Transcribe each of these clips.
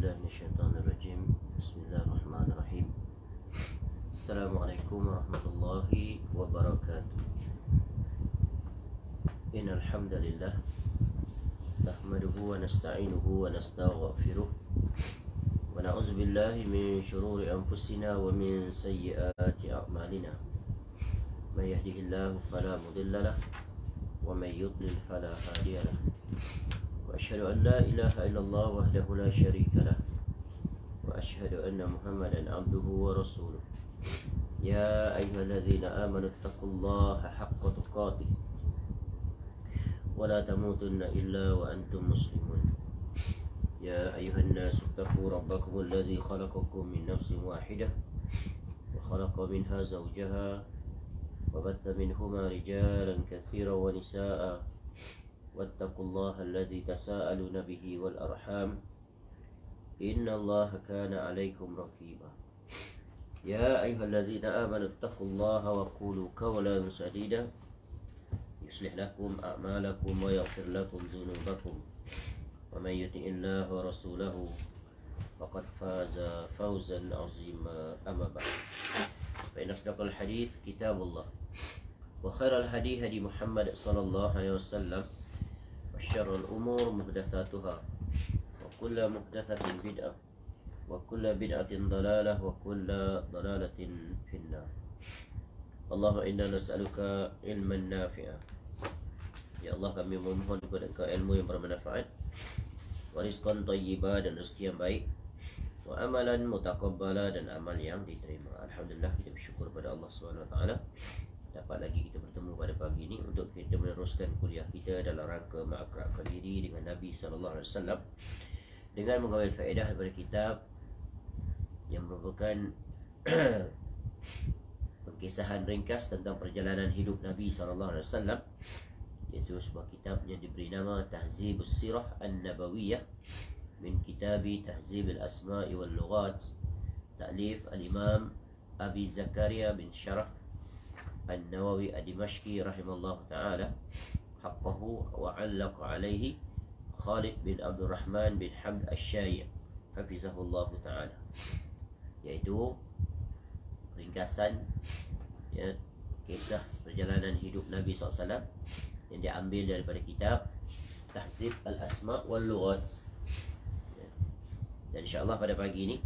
بالله من الشيطان الرجيم. بسم الله الرحمن الرحيم. السلام عليكم ورحمة الله وبركاته. إن الحمد لله نحمده ونستعينه ونستغفره ونعوذ بالله من شرور أنفسنا ومن سيئات أعمالنا. من يهده الله فلا مضل له ومن يضلل فلا هادي له. وأشهد أن لا إله إلا الله وحده لا شريك له وأشهد أن محمدا عبده ورسوله. يا أيها الذين آمنوا اتقوا الله حق تقاته ولا تموتن إلا وأنتم مسلمون. يا أيها الناس اتقوا ربكم الذي خلقكم من نفس واحدة وخلق منها زوجها وبث منهما رجالا كثيرا ونساء واتقوا الله الذي تساءلون به والأرحام إن الله كان عليكم رقيبا. يا أيها الذين آمنوا اتقوا الله وقولوا قولا سديدا يصلح لكم أعمالكم ويغفر لكم ذنوبكم ومن يطع الله ورسوله فقد فاز فوزا عظيما. أما بعد فإن أصدق الحديث كتاب الله وخير الهدي هدي محمد صلى الله عليه وسلم وشر الأمور محدثاتها وكل محدثة بدعة وكل بدعة ضلالة وكل ضلالة في النار. اللهم إنا نسألك علما نافعا. Ya Allah, kami memohon kepada Engkau ilmu yang bermanfaat, wa rizqan thayyiba, dan rezeki yang baik, wa amalan mutaqabbala, dan amal yang diterima. Alhamdulillah, kita bersyukur pada Allah SWT dapat lagi kita bertemu pada pagi ini untuk kita meneruskan kuliah kita dalam rangka mengakrabkan diri dengan Nabi SAW dengan mengambil faedah daripada kitab yang merupakan pengkisahan ringkas tentang perjalanan hidup Nabi SAW, iaitu sebuah kitab yang diberi nama Tahzibus Sirah An-Nabawiyah min Kitabi Tahzib Al-Asma'i Wal-Lughat, ta'lif Al-Imam Abi Zakaria bin Sharaf An-Nawawi Ad-Dimashqi rahimallahu ta'ala haqqahu wa 'allaqa alaihi Khalid bin Abdul Rahman bin Hamd Asy-Syai' hafizahullahu ta'ala, iaitu ringkasan ya, kisah perjalanan hidup Nabi SAW yang diambil daripada kitab Tahzib Al-Asma' Wal-Lughat. Dan insyaAllah pada pagi ini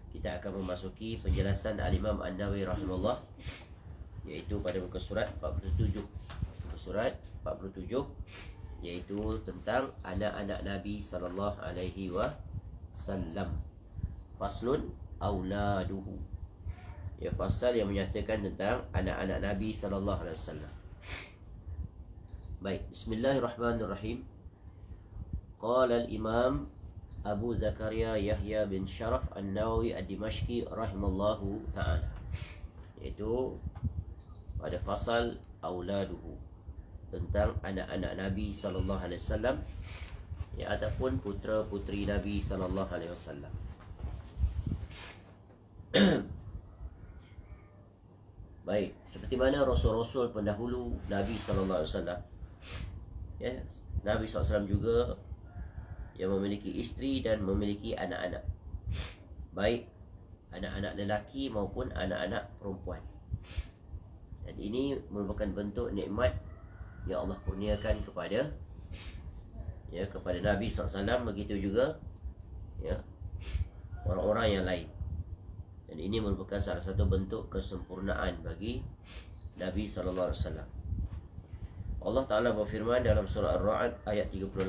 kita akan memasuki penjelasan Al-Imam An-Nawawi rahimahullah, iaitu pada muka surat 47. Muka surat 47 iaitu tentang anak-anak Nabi sallallahu alaihi wasallam. Faslun auladuhu. Ya, fasal yang menyatakan tentang anak-anak Nabi sallallahu alaihi wasallam. Baik, bismillahirrahmanirrahim. Qala al-Imam Abu Zakaria Yahya bin Sharaf An-Nawawi Ad-Dimashqi rahimallahu ta'ala, iaitu pada fasal auladuhu, tentang anak-anak Nabi sallallahu alaihi wasallam, ya, ataupun putera-puteri Nabi sallallahu alaihi wasallam. Baik, seperti mana rasul-rasul pendahulu Nabi sallallahu alaihi wasallam, ya, Nabi SAW juga yang memiliki isteri dan memiliki anak-anak, baik anak-anak lelaki maupun anak-anak perempuan. Dan ini merupakan bentuk nikmat yang Allah kurniakan kepada Nabi SAW, begitu juga ya orang-orang yang lain. Dan ini merupakan salah satu bentuk kesempurnaan bagi Nabi SAW. Allah Ta'ala berfirman dalam surah Ar-Ra'd ayat 38,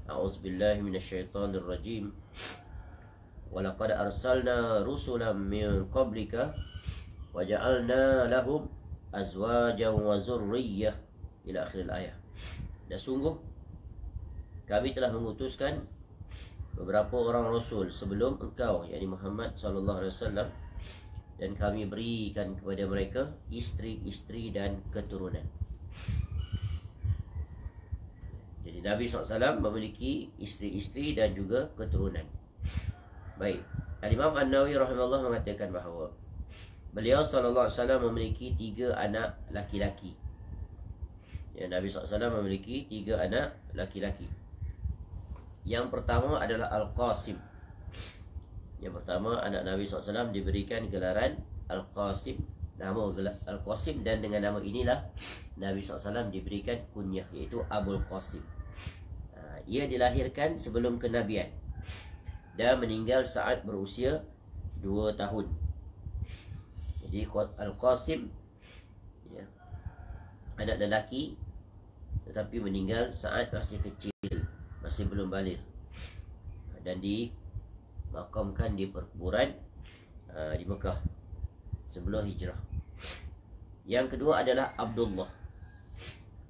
A'udzubillahi minasyaitonirrajim. Walaqad arsalna rusulan min qablika waja'alna lahum azwajan wa zurriyyah ila akhir ayat. Dan sungguh kami telah mengutuskan beberapa orang rasul sebelum engkau, yakni Muhammad sallallahu alaihi wasallam, dan kami berikan kepada mereka isteri-isteri dan keturunan. Jadi Nabi SAW memiliki isteri-isteri dan juga keturunan. Baik, Al-Imam An-Nawawi rahimahullah mengatakan bahawa beliau sallallahu alaihi wasallam memiliki 3 anak laki-laki. Ya, Nabi SAW memiliki 3 anak laki-laki. Yang pertama adalah Al-Qasim. Yang pertama, anak Nabi SAW diberikan gelaran Al-Qasim, nama Al-Qasim, dan dengan nama inilah Nabi SAW diberikan kunyah, iaitu Abul Qasim. Ia dilahirkan sebelum kenabian dan meninggal saat berusia 2 tahun. Jadi Al-Qasim, ya, anak lelaki, tetapi meninggal saat masih kecil, masih belum baligh, dan dimakamkan di perkuburan di Mekah sebelum hijrah. Yang kedua adalah Abdullah,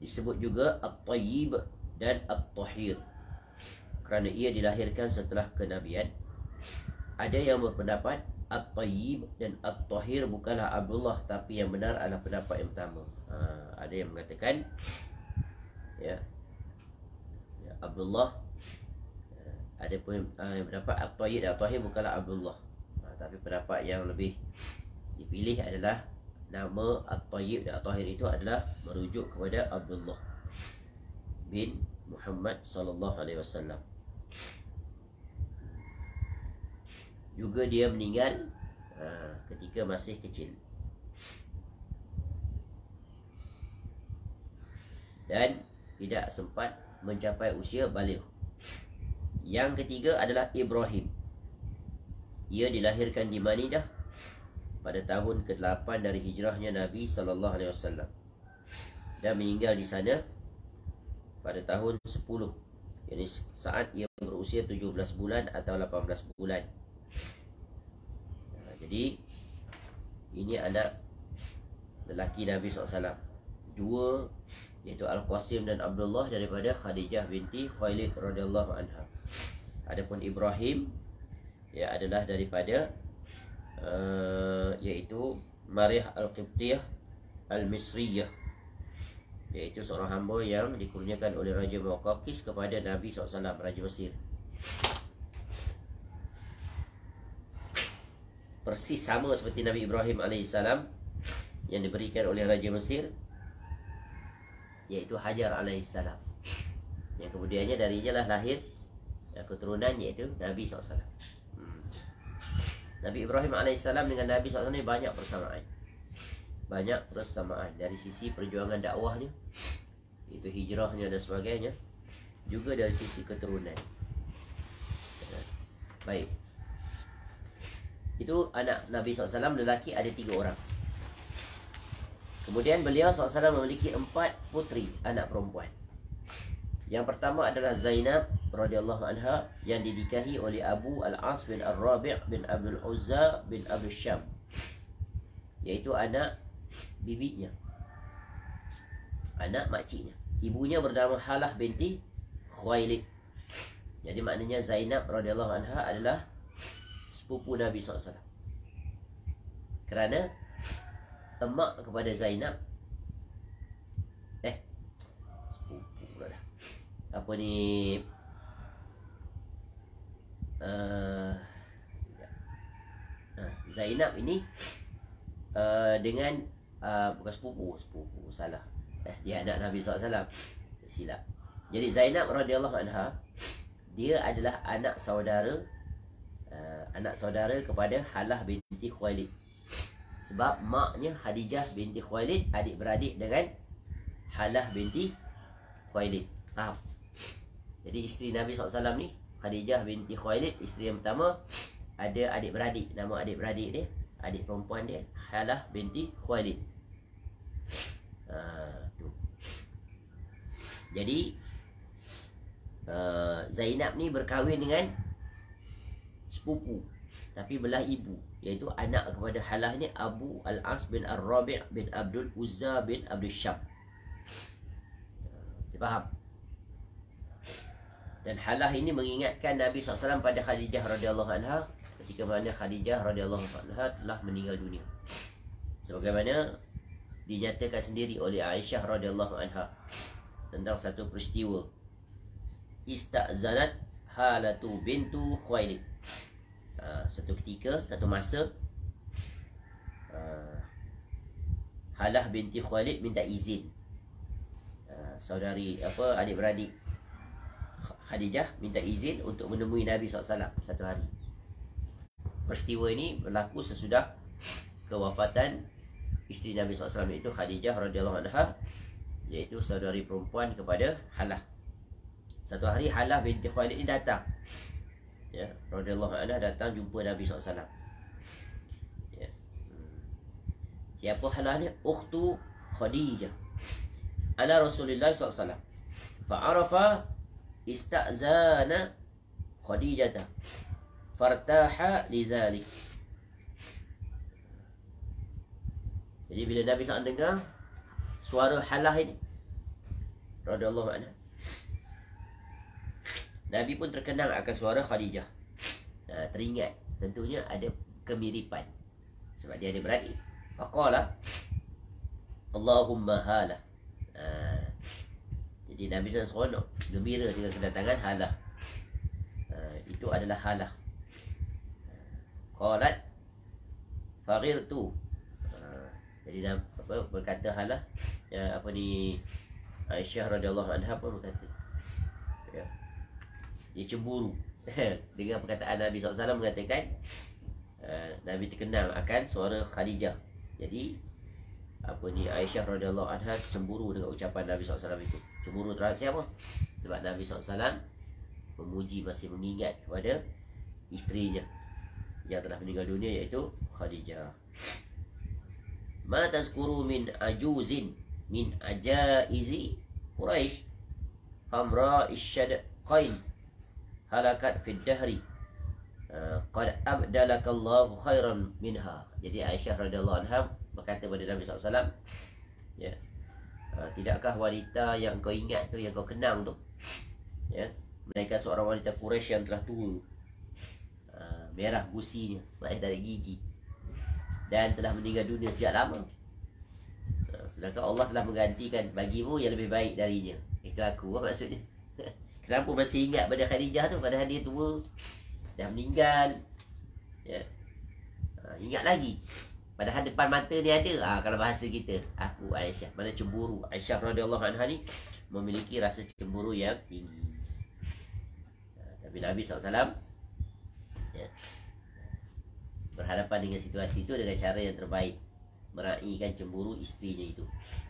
disebut juga At-Tayyib dan At-Tahir, kerana ia dilahirkan setelah kenabian. Ada yang berpendapat At-Tayyib dan At-Tahir bukanlah Abdullah, tapi yang benar adalah pendapat yang pertama. Ada yang mengatakan ya Abdullah. Ada pun yang pendapat At-Tayyib dan At-Tahir bukanlah Abdullah, tapi pendapat yang lebih dipilih adalah nama At-Tayyib dan At-Tahir itu adalah merujuk kepada Abdullah bin Muhammad sallallahu alaihi wasallam. Juga dia meninggal ketika masih kecil. Dan tidak sempat mencapai usia baligh. Yang ketiga adalah Ibrahim. Ia dilahirkan di Madinah pada tahun ke-8 dari hijrahnya Nabi sallallahu alaihi wasallam dan meninggal di sana pada tahun 10, yakni saat ia berusia 17 bulan atau 18 bulan. Jadi ini anak lelaki Nabi SAW, dua, iaitu Al-Qasim dan Abdullah, daripada Khadijah binti Khuwailid radhiyallahu anha. Adapun Ibrahim, ya, adalah daripada iaitu Mariah Al-Qibtiyah Al-Misriyah, iaitu seorang hamba yang dikurniakan oleh Raja Muqawqis kepada Nabi SAW, Raja Mesir. Persis sama seperti Nabi Ibrahim AS yang diberikan oleh Raja Mesir, iaitu Hajar AS, yang kemudiannya darinya lah lahir keturunan, iaitu Nabi SAW. Nabi Ibrahim AS dengan Nabi SAW ni banyak persamaan. Banyak persamaan dari sisi perjuangan dakwahnya, itu hijrahnya dan sebagainya, juga dari sisi keturunan. Baik, itu anak Nabi SAW lelaki ada 3 orang. Kemudian beliau SAW memiliki 4 putri, anak perempuan. Yang pertama adalah Zainab radhiyallahu anha, yang dinikahi oleh Abu Al-As bin Ar-Rabi' bin Abdul Uzza bin Abdul Syam, iaitu anak bibinya, anak makciknya. Ibunya bernama Halah binti Khuwailid. Jadi maknanya Zainab radhiyallahu anha adalah sepupu Nabi SAW, kerana emak kepada Zainab sepupu pula dah. Apa ni, Zainab ini dengan bukan sepupu, salah. Dia anak Nabi SAW, silap. Jadi Zainab radhiyallahu anha, dia adalah anak saudara kepada Halah binti Khuwailid. Sebab maknya Khadijah binti Khuwailid adik-beradik dengan Halah binti Khuwailid. Faham? Jadi isteri Nabi SAW ni, Khadijah binti Khuwailid, isteri yang pertama, ada adik-beradik. Nama adik-beradik dia, adik perempuan dia, Halah binti Khuwailid. Tu. Jadi Zainab ni berkahwin dengan sepupu, tapi belah ibu, iaitu anak kepada Halah ni Abu Al-As bin Ar-Rabi' bin Abdul Uzza bin Abdul Syam. Faham? Dan Halah ini mengingatkan Nabi SAW pada Khadijah radhiyallahu anha, ketika mana Khadijah radhiyallahu anha telah meninggal dunia, sebagaimana dinyatakan sendiri oleh Aisyah radhiyallahu anha tentang satu peristiwa. Istazanat Halatu bintu Khuwailid. Satu ketika, satu masa, Halah binti Khuwailid minta izin. Saudari adik-beradik Khadijah minta izin untuk menemui Nabi SAW satu hari. peristiwa ini berlaku sesudah kewafatan isteri Nabi SAW, iaitu Khadijah radhiyallahu anha, iaitu saudari perempuan kepada Halah. Satu hari Halah binti Khuwailid ini datang, ya, radhiyallahu anha, datang jumpa Nabi SAW. Ya. Siapa Halah ni? Ukhtu Khadijah ala Rasulullah SAW. Fa'arafa ista'zana Khadijata fartaha lidhalik. Jadi bila Nabi SAW dengar suara Halah ini radhiyallahu anha, Nabi pun terkenang akan suara Khadijah. Teringat, tentunya ada kemiripan sebab dia ada beradik. Faqala Allahumma Halah. Jadi Nabi SAW seronok, gembira dengan kedatangan Halah. Itu adalah Halah. Qalat faghirtu. Jadi berkata Halah, Aisyah radhiyallahu anha pun berkata, ya, dia cemburu dengan perkataan Nabi SAW mengatakan Nabi terkenal akan suara Khadijah. Jadi Aisyah radhiyallahu anha cemburu dengan ucapan Nabi SAW itu. Cemburu terhadap siapa? Sebab Nabi SAW memuji, masih mengingat kepada isterinya yang telah meninggal dunia, iaitu Khadijah. Ma tazkuru min ajuzin min ajaizi Quraisy hamra isyadqain halakat fid dahri qad abdalakallahu khairan minha. Jadi Aisyah radhiyallahu anha berkata kepada Nabi SAW, ya, tidakkah wanita yang kau ingat tu, yang kau kenang tu, ya, mereka seorang wanita Quraisy yang telah tua, merah gusinya, dari gigi, dan telah meninggal dunia sejak lama. Sedangkan Allah telah menggantikan bagimu yang lebih baik darinya. Itu aku, apa maksudnya? Kenapa masih ingat pada Khadijah tu, padahal dia tua, dah meninggal, ya. Ingat lagi, padahal depan mata ni ada. Kalau bahasa kita, aku Aisyah, mana cemburu. Aisyah radhiyallahu anha ni memiliki rasa cemburu yang tinggi. Tapi Nabi SAW, ya, berhadapan dengan situasi itu dengan cara yang terbaik, meraihkan cemburu isterinya itu.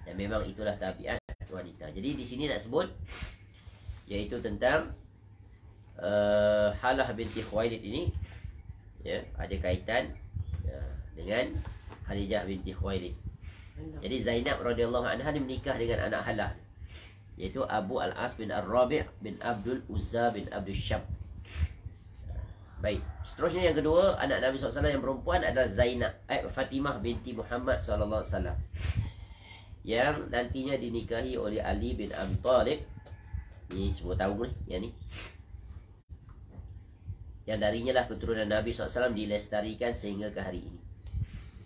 Dan memang itulah tabiat wanita. Jadi di sini nak sebut, iaitu tentang Halah binti Khuwailid ini, ya, ada kaitan dengan Khadijah binti Khuwailid. Jadi Zainab radhiyallahu anha menikah dengan anak Halah, iaitu Abu Al-As bin Ar-Rabi' bin Abdul Uzza bin Abdul Syab. Baik, seterusnya yang kedua, anak Nabi SAW yang perempuan adalah Zainab, Fatimah binti Muhammad SAW, yang nantinya dinikahi oleh Ali bin Abi Thalib. Ini semua tahu ni, yang ni, yang darinya lah keturunan Nabi SAW dilestarikan sehingga ke hari ini,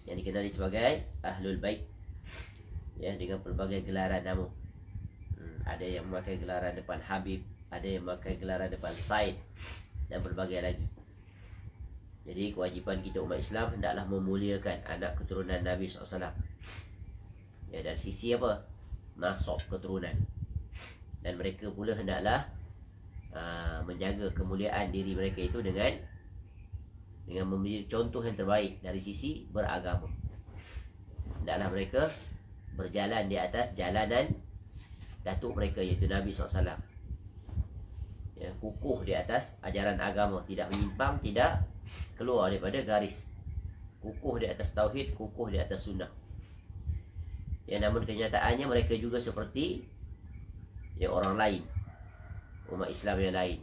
yang dikenali sebagai Ahlul Bait, ya, dengan pelbagai gelaran nama. Ada yang memakai gelaran depan Habib, ada yang memakai gelaran depan Said, dan berbagai lagi. Jadi kewajipan kita umat Islam hendaklah memuliakan anak keturunan Nabi SAW, ya, dari sisi apa? Nasab keturunan. Dan mereka pula hendaklah menjaga kemuliaan diri mereka itu dengan menjadi contoh yang terbaik dari sisi beragama. Hendaklah mereka berjalan di atas jalanan datuk mereka, iaitu Nabi SAW, ya, kukuh di atas ajaran agama, tidak menyimpang, tidak keluar daripada garis, kukuh di atas tauhid, kukuh di atas sunnah. Ya, namun kenyataannya mereka juga seperti yang orang lain, umat Islam yang lain,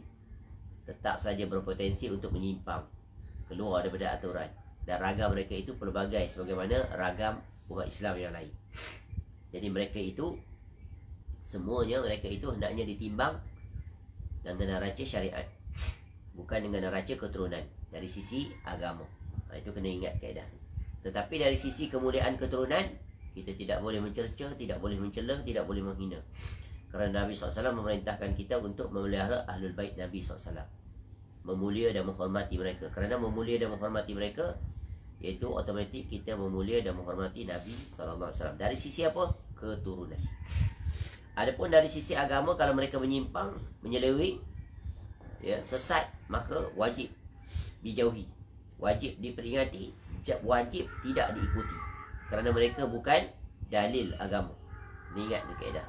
tetap saja berpotensi untuk menyimpang, keluar daripada aturan. Dan ragam mereka itu pelbagai sebagaimana ragam umat Islam yang lain. Jadi mereka itu, semuanya mereka itu hendaknya ditimbang dengan neraca syariat, bukan dengan neraca keturunan dari sisi agama. Itu kena ingat kaedah. Tetapi dari sisi kemuliaan keturunan, kita tidak boleh mencerca, tidak boleh mencela, tidak boleh menghina. Kerana Nabi SAW memerintahkan kita untuk memelihara Ahlul Bait Nabi SAW, memulia dan menghormati mereka. Kerana memulia dan menghormati mereka, iaitu otomatik kita memulia dan menghormati Nabi SAW. Dari sisi apa? Keturunan. Adapun dari sisi agama, kalau mereka menyimpang, menyeleweng, ya, sesat, maka wajib dijauhi. wajib diperingati, wajib tidak diikuti, kerana mereka bukan dalil agama. Ini ingat ke kaedah.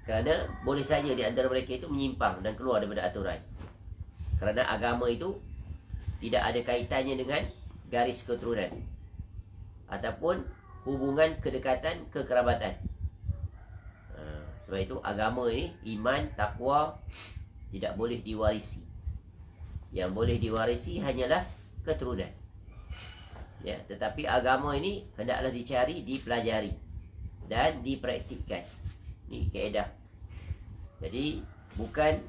Kerana boleh saja di antara mereka itu menyimpang dan keluar daripada aturan. Kerana agama itu tidak ada kaitannya dengan garis keturunan ataupun hubungan kedekatan kekerabatan. Sebab itu agama ini, iman, takwa tidak boleh diwarisi. Yang boleh diwarisi hanyalah keturunan. Ya, tetapi agama ini hendaklah dicari, dipelajari dan dipraktikkan. Ini kaedah. Jadi bukan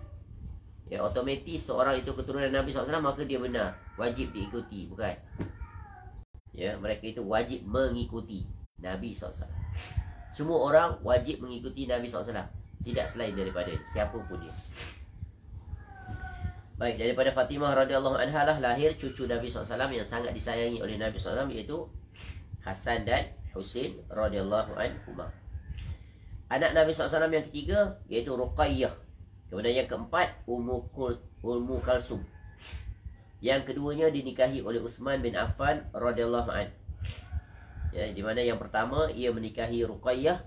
ya otomatis seorang itu keturunan Nabi SAW maka dia benar, wajib diikuti. Bukan. Ya, mereka itu wajib mengikuti Nabi SAW. Semua orang wajib mengikuti Nabi SAW, tidak selain daripada siapa pun dia. Baik, daripada Fatimah radhiyallahu anha lah lahir cucu Nabi SAW yang sangat disayangi oleh Nabi SAW, iaitu Hasan dan Husain radhiyallahu anhuma. Anak Nabi SAW yang ketiga iaitu Ruqayyah. Kemudian yang keempat Ummu Kalsum. Yang keduanya dinikahi oleh Uthman bin Affan radhiyallahu anhu. Ya, di mana yang pertama ia menikahi Ruqayyah.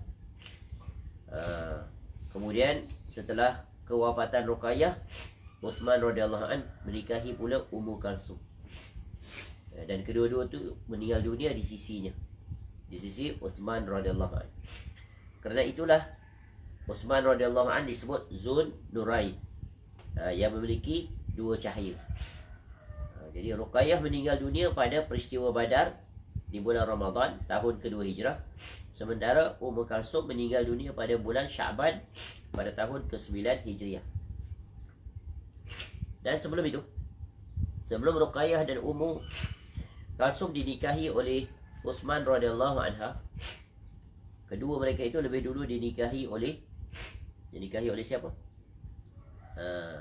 Kemudian setelah kewafatan Ruqayyah, Uthman radhiyallahu anhu menikahi pula Ummu Kalsum. Dan kedua-dua tu meninggal dunia di sisinya, di sisi Uthman radhiyallahu anhu. Kerana itulah Uthman radhiyallahu anhu disebut Zun Nurain, yang memiliki dua cahaya. Jadi Ruqayyah meninggal dunia pada peristiwa Badar di bulan Ramadan tahun kedua Hijrah. Sementara Ummu Kalsum meninggal dunia pada bulan Sya'ban pada tahun ke-9 Hijriah. Dan sebelum itu, sebelum Ruqayyah dan Ummu Kalsum dinikahi oleh Uthman radhiyallahu anha, kedua mereka itu lebih dulu dinikahi oleh siapa?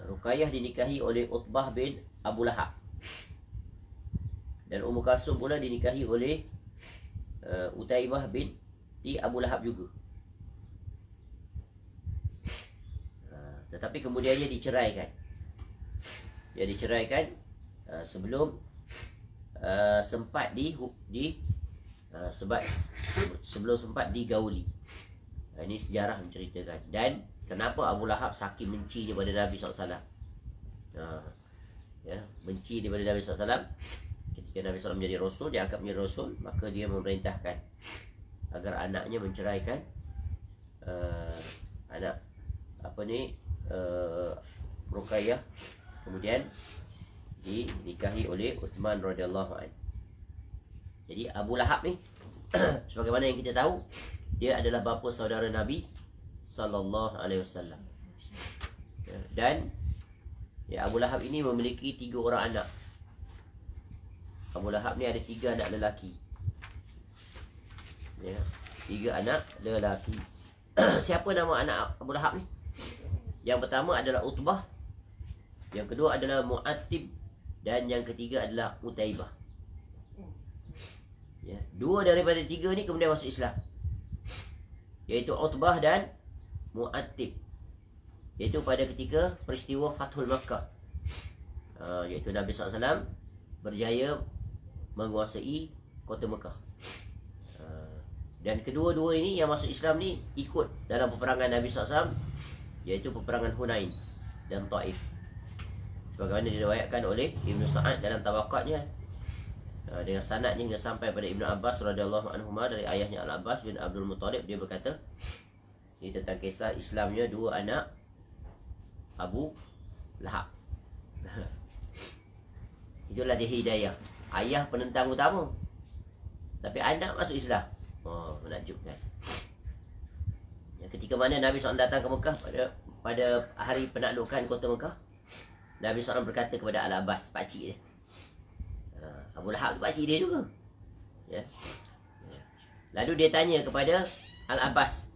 Ruqayyah dinikahi oleh Utbah bin Abu Lahab. Dan Ummu Kalsum pula dinikahi oleh Utaibah bin Abu Lahab juga. Tetapi kemudiannya diceraikan. Dia diceraikan sebelum sempat sebelum sempat digauli. Ini sejarah menceritakan. Dan kenapa Abu Lahab saking benci daripada Nabi SAW. Ya, benci daripada Nabi SAW. Ketika Nabi SAW menjadi Rasul, dia angkat menjadi Rasul, maka dia memerintahkan agar anaknya menceraikan anak Ruqayyah, kemudian dinikahi oleh Uthman radhiyallahu anhu. Jadi Abu Lahab ni sebagaimana yang kita tahu, dia adalah bapa saudara Nabi sallallahu alaihi wasallam. Dan Abu Lahab ini memiliki 3 orang anak. Abu Lahab ni ada 3 anak lelaki. 3 anak lelaki. Siapa nama anak Abu Lahab ni? Yang pertama adalah Utbah, yang kedua adalah Mu'attib, dan yang ketiga adalah Utaibah. 2 daripada 3 ni kemudian masuk Islam, iaitu Utbah dan Mu'attib, iaitu pada ketika peristiwa Fathul Makkah, iaitu Nabi SAW berjaya menguasai kota Mekah. Dan kedua-dua ini yang masuk Islam ni ikut dalam peperangan Nabi SAW, iaitu peperangan Hunain dan Taif, sebagaimana diriwayatkan oleh Ibnu Sa'ad dalam Tabaqatnya, dengan sanadnya hingga sampai pada Ibnu Abbas radhiyallahu anhuma dari ayahnya Al-Abbas bin Abdul Muttalib. Dia berkata, ini tentang kisah Islamnya 2 anak Abu Lahab. Itulah dia hidayah. Ayah penentang utama, tapi anak masuk Islam. Menakjubkan. Ketika mana Nabi SAW datang ke Mekah pada hari penaklukan kota Mekah, Nabi SAW berkata kepada Al-Abbas, pakcik dia, Abu Lahab tu pakcik dia juga. Lalu dia tanya kepada Al-Abbas,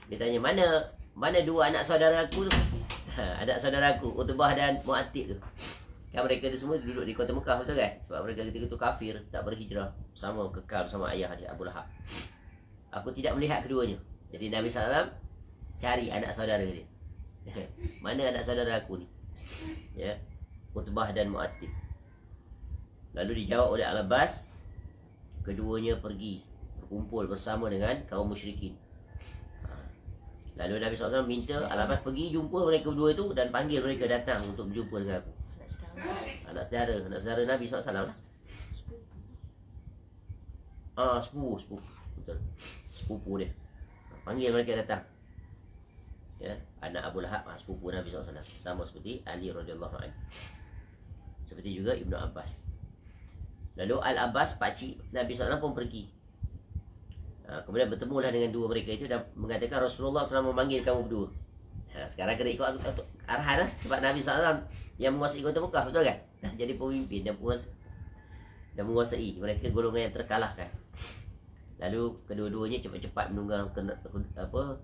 dia tanya, mana 2 anak saudara aku tu? Anak saudara aku, Utbah dan Mu'attib tu. Kan mereka tu semua duduk di kota Mekah, betul kan? Sebab mereka ketika tu kafir, tak berhijrah, sama kekal bersama ayah dia Abu Lahab. Aku tidak melihat keduanya. Jadi Nabi SAW cari anak saudara dia. Mana anak saudara aku ni? Utbah dan Mu'attib. Lalu dijawab oleh Al-Abbas, keduanya pergi berkumpul bersama dengan kaum musyrikin. Lalu Nabi SAW minta Al-Abbas pergi jumpa mereka berdua itu dan panggil mereka datang untuk berjumpa dengan aku. Anak saudara Nabi SAW lah. Sepupu. Betul. Sepupu dia. Panggil mereka datang. Ya, anak Abu Lahab, sepupu Nabi SAW. Sama seperti Ali radhiyallahu anhu. Seperti juga Ibnu Abbas. Lalu Al-Abbas, pakcik Nabi SAW pun pergi. Kemudian bertemulah dengan dua mereka itu dan mengatakan Rasulullah SAW memanggil kamu berdua. Sekarang kena ikut arahan lah. Sebab Nabi SAW yang menguasai kota Mekah, betul kan? Jadi pemimpin dan menguasai. Mereka golongan yang terkalahkan. Lalu kedua-duanya cepat-cepat menunggang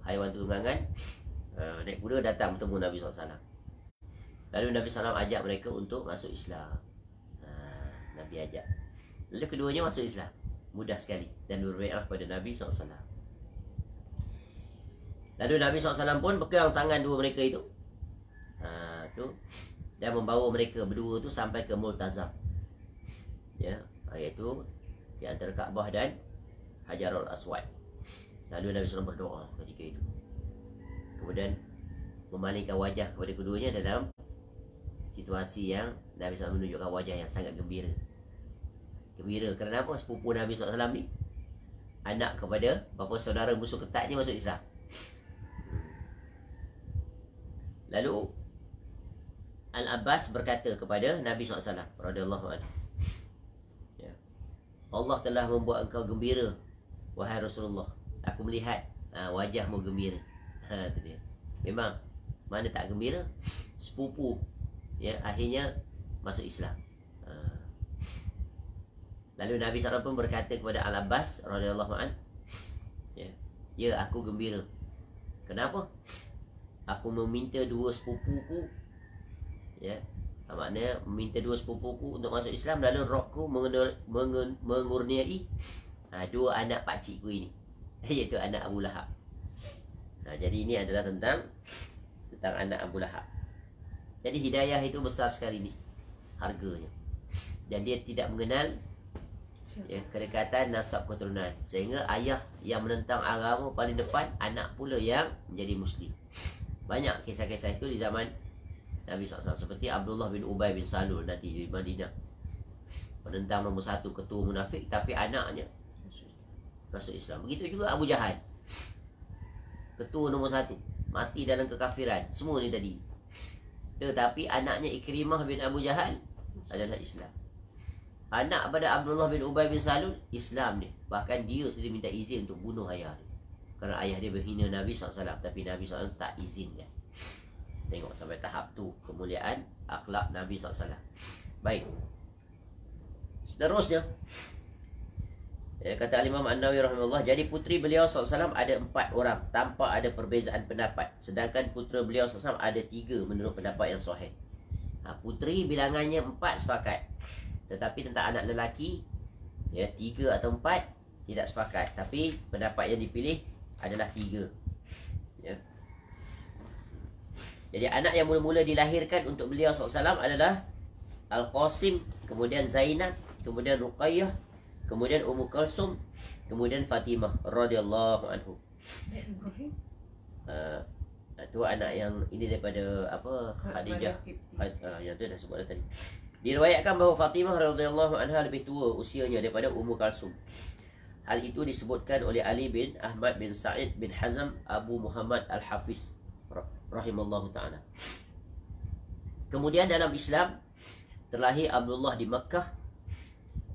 haiwan tunggangan. Naik kuda datang bertemu Nabi SAW. Lalu Nabi SAW ajak mereka untuk masuk Islam. Nabi ajak. Lalu keduanya masuk Islam. Mudah sekali. Dan berbai'ah pada Nabi SAW. Lalu Nabi SAW pun pegang tangan dua mereka itu. Dan membawa mereka berdua tu sampai ke Multazam. Ya, iaitu di antara Kaabah dan Hajarul Aswad. Lalu Nabi SAW berdoa ketika itu. Kemudian memalingkan wajah kepada keduanya dalam situasi yang Nabi SAW menunjukkan wajah yang sangat gembira. Gembira kerana apa? Sepupu Nabi SAW ni anak kepada bapa saudara musuh ketatnya masuk Islam. Lalu Al-Abbas berkata kepada Nabi SAW radhiyallahu anhu, ya, Allah telah membuat engkau gembira, wahai Rasulullah. Aku melihat wajahmu gembira. Itu dia. Memang mana tak gembira? Sepupu, ya, akhirnya masuk Islam. Lalu Nabi SAW pun berkata kepada Al-Abbas radhiyallahu anhu, ya, aku gembira. Kenapa? Aku meminta dua sepupuku, ya, maknanya meminta dua sepupuku untuk masuk Islam. Lalu rohku mengurniai dua anak pakcikku ini, iaitu anak Abu Lahab. Jadi ini adalah tentang anak Abu Lahab. Jadi hidayah itu besar sekali ni harganya. Dan dia tidak mengenal, ya, kedekatan nasab keturunan. Sehingga ayah yang menentang agama paling depan, anak pula yang menjadi Muslim. Banyak kisah-kisah itu di zaman Nabi SAW. Seperti Abdullah bin Ubay bin Salul nanti di Madinah, menentang nombor satu ketua munafik, tapi anaknya masuk Islam. Begitu juga Abu Jahal, ketua nombor satu, mati dalam kekafiran. Semua ni tadi. Tetapi anaknya Ikrimah bin Abu Jahal adalah Islam. Anak pada Abdullah bin Ubay bin Salul, Islam ni. Bahkan dia sendiri minta izin untuk bunuh ayah dia, kerana ayah dia berhina Nabi SAW. Tapi Nabi SAW tak izinkan. Tengok sampai tahap tu kemuliaan akhlak Nabi SAW. Baik, seterusnya, ya, kata Imam An-Nawawi rahimahullah, jadi puteri beliau SAW ada 4 orang tanpa ada perbezaan pendapat. Sedangkan putera beliau SAW ada 3 menurut pendapat yang sahih. Puteri bilangannya 4 sepakat. Tetapi tentang anak lelaki, ya, 3 atau 4 tidak sepakat. Tapi pendapat yang dipilih adalah 3. Ya. Jadi anak yang mula-mula dilahirkan untuk beliau SAW adalah Al-Qasim, kemudian Zainab, kemudian Ruqayyah, kemudian Ummu Kalsum, kemudian Fatimah radhiyallahu anhu. Itu anak yang ini daripada Khadijah. Yang tu dah sebut tadi. Diriwayatkan bahawa Fatimah radhiyallahu anha lebih tua usianya daripada Ummu Kalsum. Hal itu disebutkan oleh Ali bin Ahmad bin Sa'id bin Hazm Abu Muhammad Al-Hafiz rahimallahu ta'ala. Kemudian dalam Islam terlahir Abdullah di Makkah,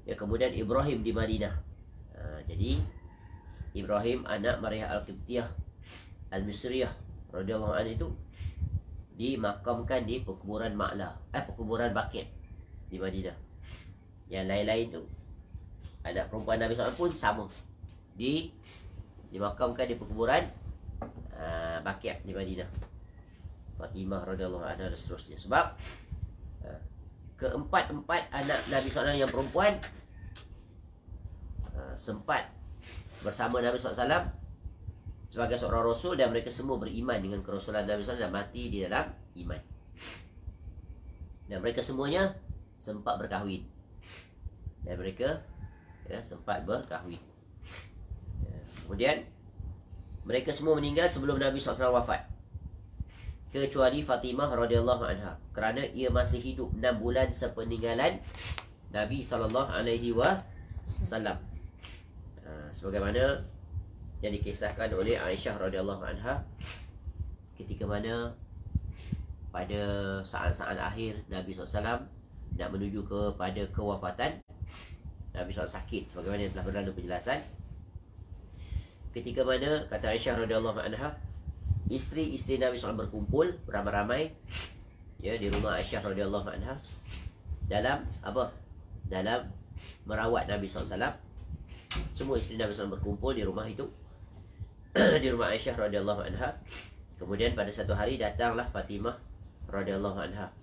ya, kemudian Ibrahim di Madinah. Jadi Ibrahim anak Maryah Al-Qibtiyah Al-Misriyah radhiyallahu anha itu dimakamkan di perkuburan perkuburan Baqi' di Madinah. Yang lain-lain tu anak perempuan Nabi SAW pun sama, dimakamkan di perkuburan Baqi' di Madinah. Fatimah radhiyallahu anha dan seterusnya. Sebab keempat-empat anak Nabi SAW yang perempuan sempat bersama Nabi SAW sebagai seorang Rasul, dan mereka semua beriman dengan kerasulan Nabi SAW dan mati di dalam iman. Dan mereka semuanya sempat berkahwin. Dan mereka sempat berkahwin. Kemudian mereka semua meninggal sebelum Nabi SAW wafat, kecuali Fatimah radhiyallahu anha, kerana ia masih hidup 6 bulan sepeninggalan Nabi SAW. Sebagaimana yang dikisahkan oleh Aisyah radhiyallahu anha, ketika mana pada saat-saat akhir Nabi SAW nak menuju kepada kewafatan, Nabi SAW sakit sebagaimana yang telah berlalu penjelasan. Ketika mana, kata Aisyah radhiyallahu anha, isteri-isteri Nabi SAW berkumpul beramai-ramai di rumah Aisyah radhiyallahu anha dalam apa? Dalam merawat Nabi SAW. Semua isteri Nabi SAW berkumpul di rumah itu di rumah Aisyah radhiyallahu anha. Kemudian pada satu hari datanglah Fatimah radhiyallahu anha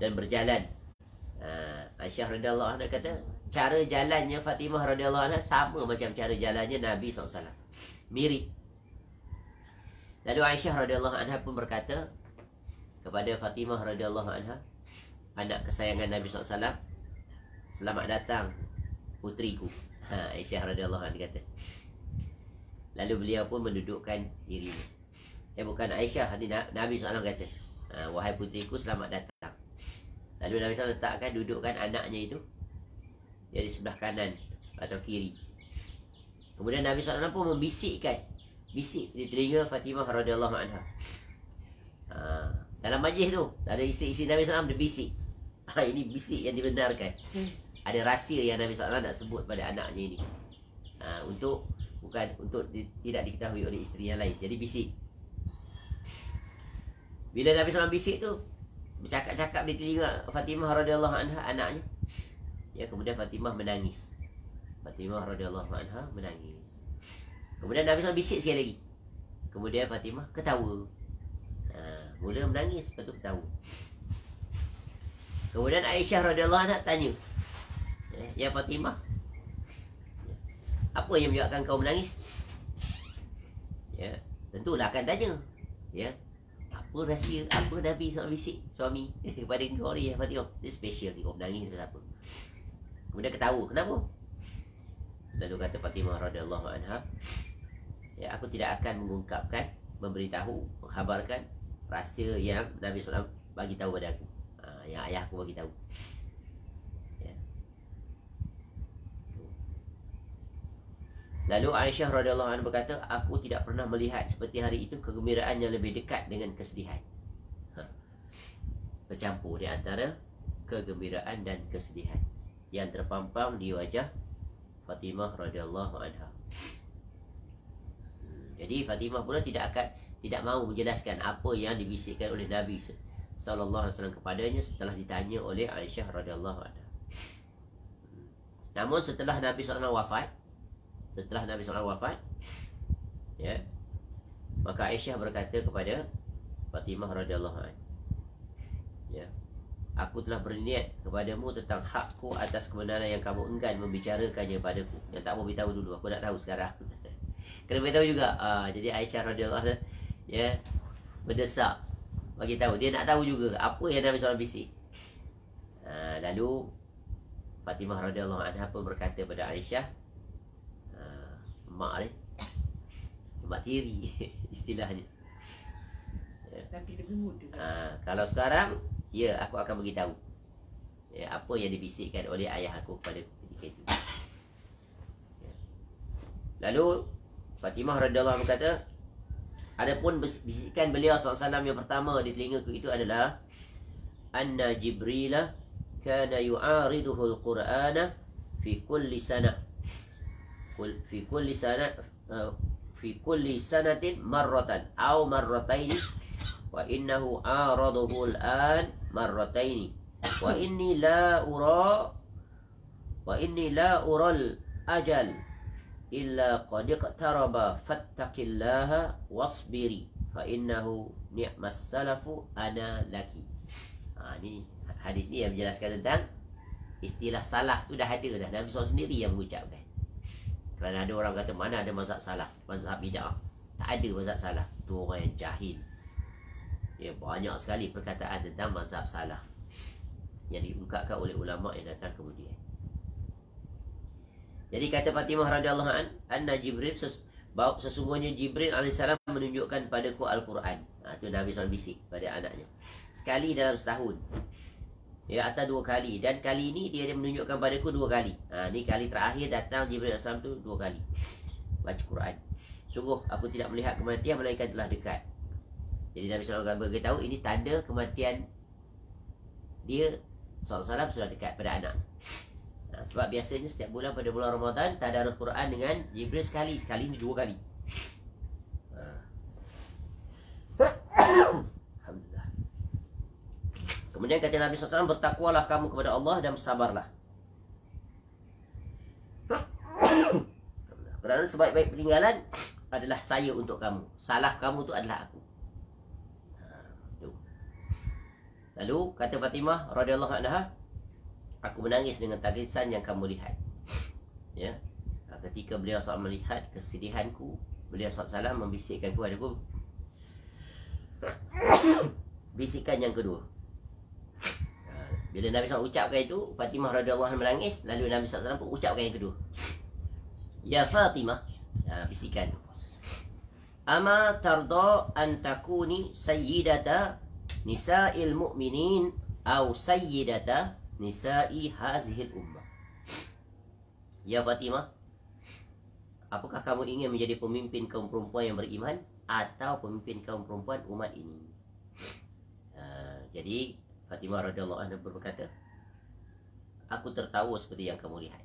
dan berjalan. Aisyah radhiyallahu anha kata cara jalannya Fatimah radhiyallahu anha sama macam cara jalannya Nabi SAW, mirip. Lalu Aisyah radhiyallahu anha pun berkata kepada Fatimah radhiyallahu anha, anak kesayangan Nabi SAW, selamat datang putriku. Aisyah radhiyallahu anha kata. Lalu beliau pun mendudukkan dirinya. Bukan Aisyah, Nabi SAW kata, wahai putriku, selamat datang. Lalu Nabi SAW letakkan, dudukkan anaknya itu di sebelah kanan atau kiri. Kemudian Nabi SAW pun membisikkan, bisik di telinga Fatimah radhiyallahu anha. Dalam majlis tu ada isteri-isteri Nabi SAW, dia bisik. Ini bisik yang dibenarkan. Ada rahsia yang Nabi SAW nak sebut pada anaknya ini, bukan untuk tidak diketahui oleh isteri yang lain. Jadi bisik. Bila Nabi SAW bisik tu, bercakap-cakap di telinga Fatimah radhiyallahu anha, anaknya. Kemudian Fatimah menangis. Fatimah radhiyallahu anha menangis. Kemudian Nabi SAW bisik sekali lagi. Kemudian Fatimah ketawa. Mula menangis, lepas tu ketawa. Kemudian Aisyah radhiyallahu anha tanya, ya Fatimah, apa yang menyebabkan kau menangis? Tentulah akan tanya, apa rahsia, apa Nabi SAW bisik suami kepada kau ni, ya Fatimah? Dia special ni, kau menangis kenapa? Kemudian ketawa, kenapa? Lalu kata Fatimah radhiyallahu anha, aku tidak akan mengungkapkan, memberitahu, mengkhabarkan rahsia yang Nabi SAW bagi tahu pada aku, yang ayah aku bagi tahu. Lalu Aisyah radhiyallahu anha berkata, aku tidak pernah melihat seperti hari itu kegembiraan yang lebih dekat dengan kesedihan. Bercampur di antara kegembiraan dan kesedihan yang terpampang di wajah Fatimah radhiyallahu anha. Jadi Fatimah pula tidak mahu menjelaskan apa yang dibisikkan oleh Nabi sallallahu alaihi wasallam kepadanya setelah ditanya oleh Aisyah radhiyallahu anha. Namun setelah Nabi SAW wafat, maka Aisyah berkata kepada Fatimah radhiyallahu anha, aku telah berniat kepadamu tentang hakku atas kebenaran yang kamu enggan membicarakannya padaku. Yang tak mau beritahu dulu, aku nak tahu sekarang. Kena beritahu juga. Jadi Aisyah radhiyallahu anha berdesak bagi tahu. Dia nak tahu juga apa yang Nabi SAW bisik. Lalu Fatimah radhiyallahu anha pun berkata pada Aisyah, mak tiri istilahnya. Tapi lebih muda. Kalau sekarang, aku akan beritahu apa yang dibisikkan oleh ayah aku kepada ketika itu. Lalu Fatimah radhiyallahu anha berkata, adapun bisikan beliau SAW yang pertama di telingaku itu adalah anna Jibril kana yu'ariduhu al-Qur'ana fi kulli sanah fi kulli sanatin marratan aw marrataini wa innahu aradahu al-an marrataini wa inni la ura al-ajal illa qad iqtaraba fattaqillaha wasbiri fa innahu ni'mas salafu ana laki. Ni hadis ni yang menjelaskan tentang istilah salah tu dah ada dah. Nabi SAW sendiri yang mengucapkan. Kerana ada orang kata mana ada mazhab salah, mazhab bid'ah. Tak ada mazhab salah. Tu orang yang jahil. Ya, banyak sekali perkataan tentang mazhab salah yang diungkapkan oleh ulama yang datang kemudian. Jadi kata Fatimah radhiyallahu anha, Jibril sesungguhnya Jibril alaihissalam menunjukkan padaku Al-Quran. Itu Nabi SAW bisik pada anaknya. Sekali dalam setahun. Ya, atau 2 kali. Dan kali ini dia menunjukkan padaku 2 kali. Ni kali terakhir datang Jibril alaihissalam tu 2 kali. Baca Quran. Sungguh aku tidak melihat kematian melainkan telah dekat. Jadi Nabi SAW beritahu ini tanda kematian dia SAW sudah dekat pada anak. Sebab biasanya setiap bulan pada bulan Ramadan tadarus Quran dengan Jibril sekali ni 2 kali. Alhamdulillah. Kemudian kata Nabi SAW, bertakwalah kamu kepada Allah dan bersabarlah. Kerana sebaik-baik peninggalan adalah saya untuk kamu. Salah kamu tu adalah aku. Lalu kata Fatimah radhiyallahu anha, aku menangis dengan tangisan yang kamu lihat. Ya. Ketika beliau SAW melihat kesedihanku, beliau SAW membisikkan kepadaku bisikan yang kedua. Bila Nabi SAW ucapkan itu, Fatimah radhiyallahu anha menangis. Lalu Nabi SAW pun ucapkan yang kedua. Ya Fatimah, bisikan. Ama tarda an takuni sayyidata nisa'il mu'minin au sayyidata nisa'i hazihil ummah. Ya Fatimah, apakah kamu ingin menjadi pemimpin kaum perempuan yang beriman atau pemimpin kaum perempuan umat ini? Jadi Fatimah radhiyallahu anha berkata, aku tertawa seperti yang kamu lihat.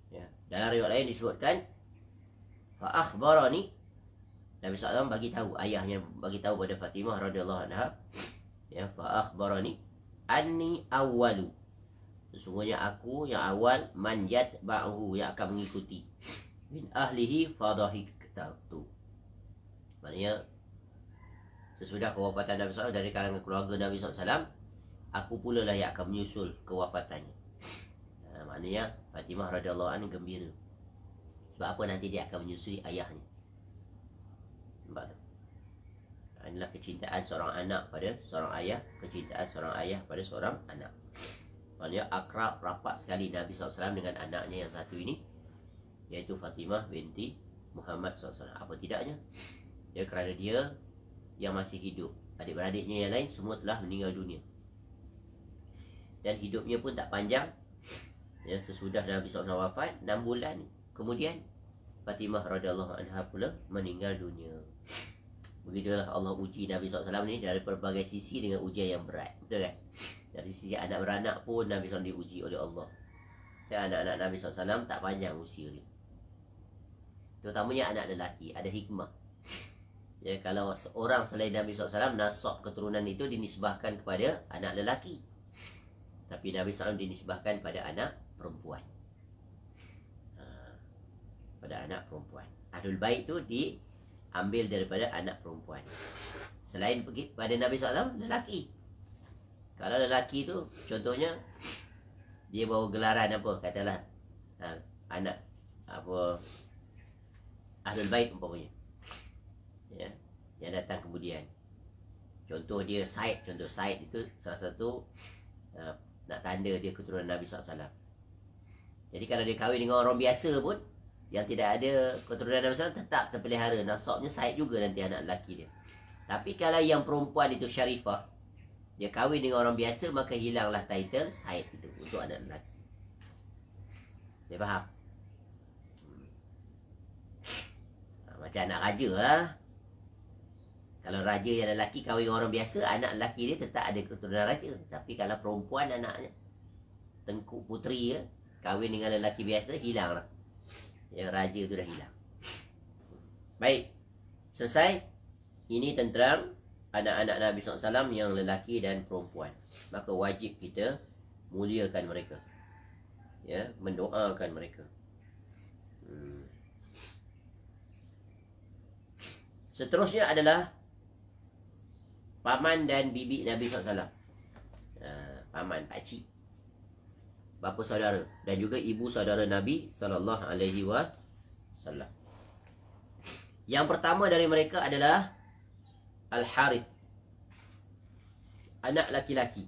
Ya. Dalam riwayat lain disebutkan, fa akhbarani, Nabi SAW bagi tahu, ayahnya bagi tahu pada Fatimah radhiyallahu anha, ya, fa akhbarani anni awwalu, sesungguhnya aku yang awal, man yatba'uhu, yang akan mengikuti, min ahlihi fadhahiktu, maknanya sesudah kewafatan Nabi SAW, dari kalangan keluarga Nabi SAW, aku pula lah yang akan menyusul kewafatannya. Maknanya Fatimah radhiyallahu anha gembira. Sebab apa? Nanti dia akan menyusui ayahnya. Nampak tak? Inilah kecintaan seorang anak pada seorang ayah, kecintaan seorang ayah pada seorang anak. Maknanya akrab, rapat sekali Nabi SAW dengan anaknya yang satu ini, iaitu Fatimah binti Muhammad SAW. Apa tidaknya? Ya, kerana dia yang masih hidup. Adik-beradiknya yang lain semua telah meninggal dunia. Dan hidupnya pun tak panjang. Ya, sesudah Nabi SAW wafat, 6 bulan kemudian Fatimah radhiyallahu anha pula meninggal dunia. Begitulah Allah uji Nabi SAW ni dari berbagai sisi dengan ujian yang berat. Betul kan? Dari sisi anak beranak pun Nabi SAW diuji oleh Allah. Dan anak-anak Nabi SAW tak panjang usia dia. Terutamanya anak lelaki. Ada hikmah. Ya, kalau seorang selain Nabi SAW, nasab keturunan itu dinisbahkan kepada anak lelaki. Tapi Nabi SAW dinisbahkan pada anak perempuan. Pada anak perempuan. Ahlul Bait tu diambil daripada anak perempuan. Selain pada Nabi SAW, lelaki. Kalau lelaki tu, contohnya dia bawa gelaran apa, katalah anak apa, Ahlul Bait umpamanya, ya, yang datang kemudian. Contoh dia Said. Contoh Said itu salah satu nak tanda dia keturunan Nabi SAW. Jadi kalau dia kahwin dengan orang biasa pun, yang tidak ada keturunan Nabi SAW, tetap terpelihara nasabnya Said juga nanti anak lelaki dia. Tapi kalau yang perempuan itu Syarifah, dia kahwin dengan orang biasa, maka hilanglah title Said itu untuk anak lelaki. Dia faham? Macam anak raja lah. Kalau raja yang lelaki kahwin dengan orang biasa, anak lelaki dia tetap ada keturunan raja. Tapi kalau perempuan anaknya tengku puteri ya, kahwin dengan lelaki biasa, hilanglah. Yang raja tu dah hilang. Baik, selesai. Ini tentang anak-anak Nabi SAW yang lelaki dan perempuan. Maka wajib kita muliakan mereka, ya, mendoakan mereka. Seterusnya adalah paman dan bibi Nabi SAW. Paman, pakcik, bapa saudara, dan juga ibu saudara Nabi SAW. Yang pertama dari mereka adalah Al-Harith, anak laki-laki.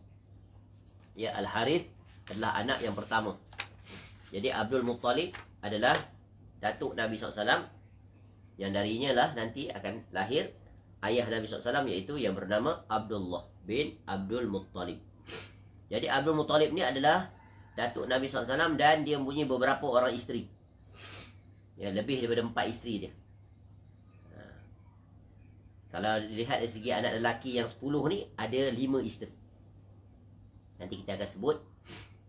Ya, Al-Harith adalah anak yang pertama. Jadi Abdul Muttalib adalah datuk Nabi SAW, yang darinya lah nanti akan lahir ayah Nabi SAW, iaitu yang bernama Abdullah bin Abdul Muttalib. Jadi Abdul Muttalib ni adalah datuk Nabi SAW dan dia mempunyai beberapa orang isteri. Ya, lebih daripada 4 isteri dia. Kalau dilihat dari segi anak lelaki yang 10 ni, ada 5 isteri. Nanti kita akan sebut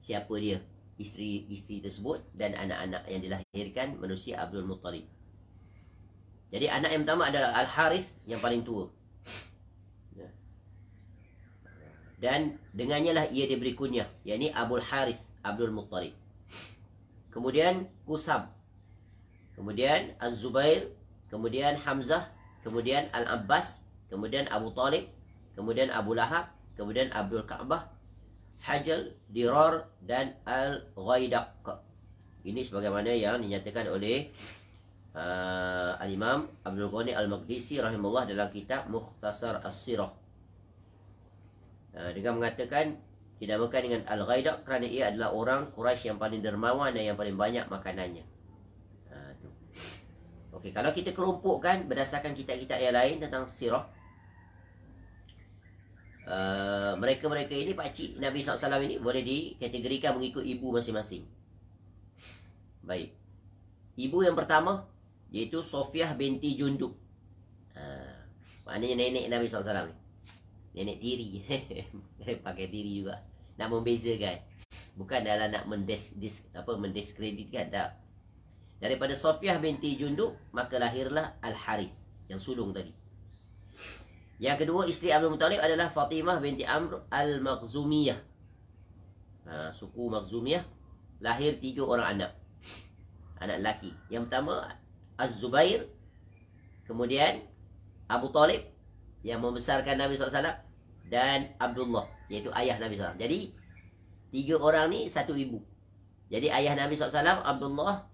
siapa dia isteri tersebut dan anak-anak yang dilahirkan manusia Abdul Muttalib. Jadi anak yang pertama adalah Al-Harith, yang paling tua. Dan dengannya lah ia diberi kunyah, yakni Abul Harith Abdul Muttalib. Kemudian Qusam, kemudian Az-Zubair, kemudian Hamzah, kemudian Al-Abbas, kemudian Abu Talib, kemudian Abu Lahab, kemudian Abdul Ka'bah, Hajjal, Dirar, dan Al-Ghaidaq. Ini sebagaimana yang dinyatakan oleh Al-Imam Abdul Ghani Al-Maqdisi rahimahullah dalam kitab Mukhtasar As-Sirah. Dengan mengatakan dinamakan dengan Al-Ghaidaq kerana ia adalah orang Quraisy yang paling dermawan dan yang paling banyak makanannya. Okey, kalau kita kelompokkan berdasarkan kitab-kitab yang lain tentang sirah, mereka-mereka ini, pakcik Nabi SAW ini boleh dikategorikan mengikut ibu masing-masing. Baik. Ibu yang pertama iaitu Sofiyah binti Jundub. Maknanya nenek Nabi SAW ni. Nenek tiri. Pakai tiri juga. Nak membezakan. Bukan dalam nak mendiskreditkan, tak. Daripada Sofiyah binti Jundub, maka lahirlah Al-Harith yang sulung tadi. Yang kedua, isteri Abdul Muttalib adalah Fatimah binti Amr Al-Makhzumiyah. Suku Makhzumiyah. Lahir 3 orang anak. Anak lelaki. Yang pertama Az-Zubair, kemudian Abu Talib yang membesarkan Nabi SAW, dan Abdullah, iaitu ayah Nabi SAW. Jadi 3 orang ni satu ibu. Jadi ayah Nabi SAW Abdullah,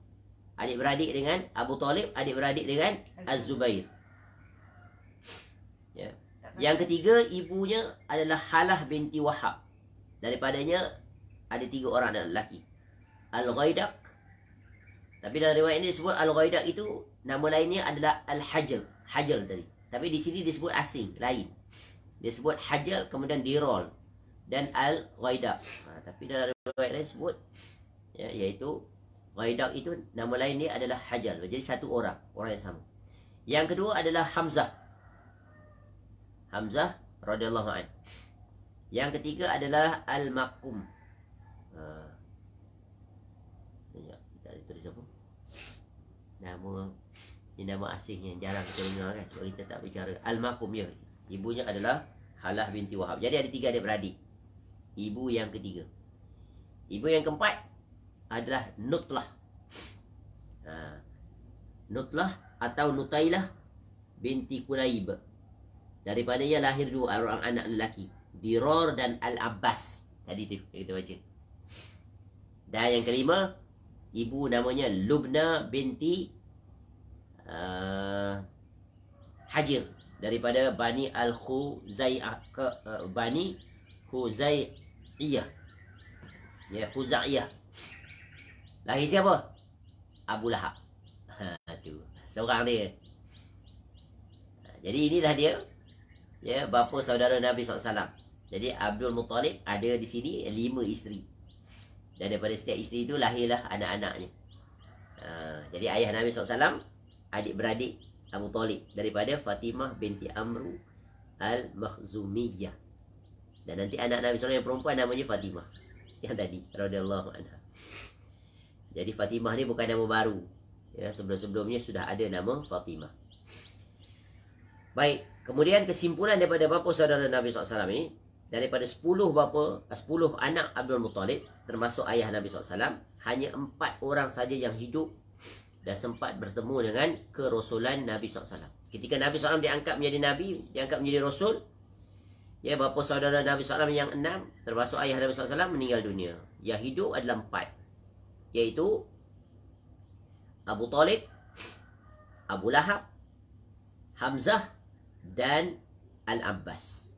adik-beradik dengan Abu Talib, adik-beradik dengan Az-Zubair. Ya. Yang ketiga, ibunya adalah Halah binti Wahab. Daripadanya ada 3 orang anak lelaki. Al-Ghaidaq. Tapi dalam riwayat ini disebut Al-Ghaidaq itu nama lainnya adalah Al-Hajjal. Hajjal tadi. Tapi di sini disebut asing, lain. Disebut Hajjal, kemudian Diral dan Al-Ghaidaq. Tapi dalam riwayat lain disebut, ya, iaitu Ghaidaq itu nama lain dia adalah Hajjal. Jadi satu orang yang sama. Yang kedua adalah Hamzah. Hamzah radhiyallahu anhu. Yang ketiga adalah Al-Makum. Kita tulis apa? Nama asing yang jarang kita dengar kan, sebab kita tak bicara. Al-Makum, ya. Ibunya adalah Halah binti Wahab. Jadi ada 3 adik-beradik. Ibu yang ketiga. Ibu yang keempat adalah Nutlah. Nutlah atau Nutailah binti Kulaib. Daripadanya lahir 2 orang anak lelaki, Dirar dan Al-Abbas. Tadi tu kita baca. Dan yang kelima, ibu namanya Lubna binti Hajir, daripada Bani Al-Khuzaiyah, Bani Khuzaiyah. Ya, Khuzaiyah. Lahir siapa? Abu Lahab. Tu, seorang dia. Jadi inilah dia, ya, bapa saudara Nabi SAW. Jadi Abdul Muttalib ada di sini 5 isteri. Dan daripada setiap isteri itu lahirlah anak-anaknya. Jadi ayah Nabi SAW, adik-beradik Abu Talib, daripada Fatimah binti Amr Al-Makhzumiyah. Dan nanti anak Nabi SAW yang perempuan namanya Fatimah, yang tadi radhiyallahu anha. Jadi Fatimah ni bukan nama baru, ya, sebelum-sebelumnya sudah ada nama Fatimah. Baik, kemudian kesimpulan daripada bapa saudara Nabi SAW ini, daripada 10 anak Abdul Muttalib, termasuk ayah Nabi SAW, hanya 4 orang saja yang hidup dan sempat bertemu dengan kerasulan Nabi SAW. Ketika Nabi SAW diangkat menjadi Nabi, diangkat menjadi Rasul, ya, bapa saudara Nabi SAW yang 6, termasuk ayah Nabi SAW, meninggal dunia. Yang hidup adalah 4, iaitu Abu Talib, Abu Lahab, Hamzah, dan Al-Abbas.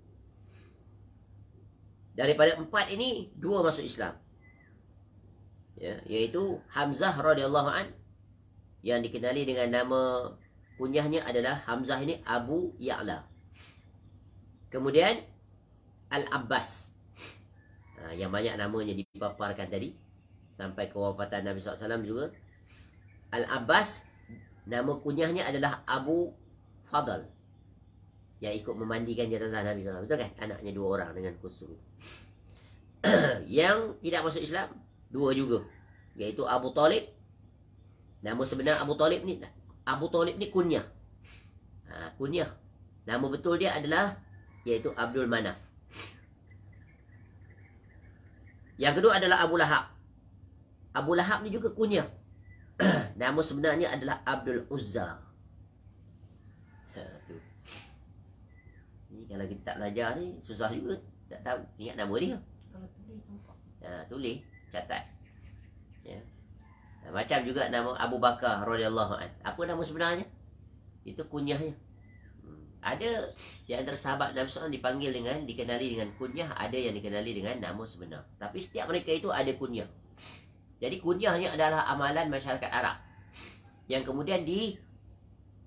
Daripada 4 ini 2 masuk Islam. Ya, iaitu Hamzah radhiyallahu an, yang dikenali dengan nama kunyahnya adalah Hamzah ini Abu Ya'la. Kemudian Al-Abbas, yang banyak namanya dipaparkan tadi sampai kewafatan Nabi SAW juga. Al-Abbas, nama kunyahnya adalah Abu Fadl, yang ikut memandikan jenazah Nabi SAW. Betul kan? Anaknya 2 orang dengan kusur. Yang tidak masuk Islam 2 juga, iaitu Abu Talib. Nama sebenar Abu Talib ni kunyah. Kunyah. Nama betul dia adalah iaitu Abdul Manaf. Yang kedua adalah Abu Lahab. Abu Lahab ni juga kunyah. Nama sebenarnya adalah Abdul Uzza. Ni kalau kita tak belajar ni susah juga, tak tahu ingat nama dia. Kalau tulis nampak. Tulis, catat. Ya. Macam juga nama Abu Bakar radhiyallahu an. Apa nama sebenarnya? Itu kunyahnya. Ada di antara sahabat Nabi SAW dikenali dengan kunyah, ada yang dikenali dengan nama sebenar. Tapi setiap mereka itu ada kunyah. Jadi kunyahnya adalah amalan masyarakat Arab yang kemudian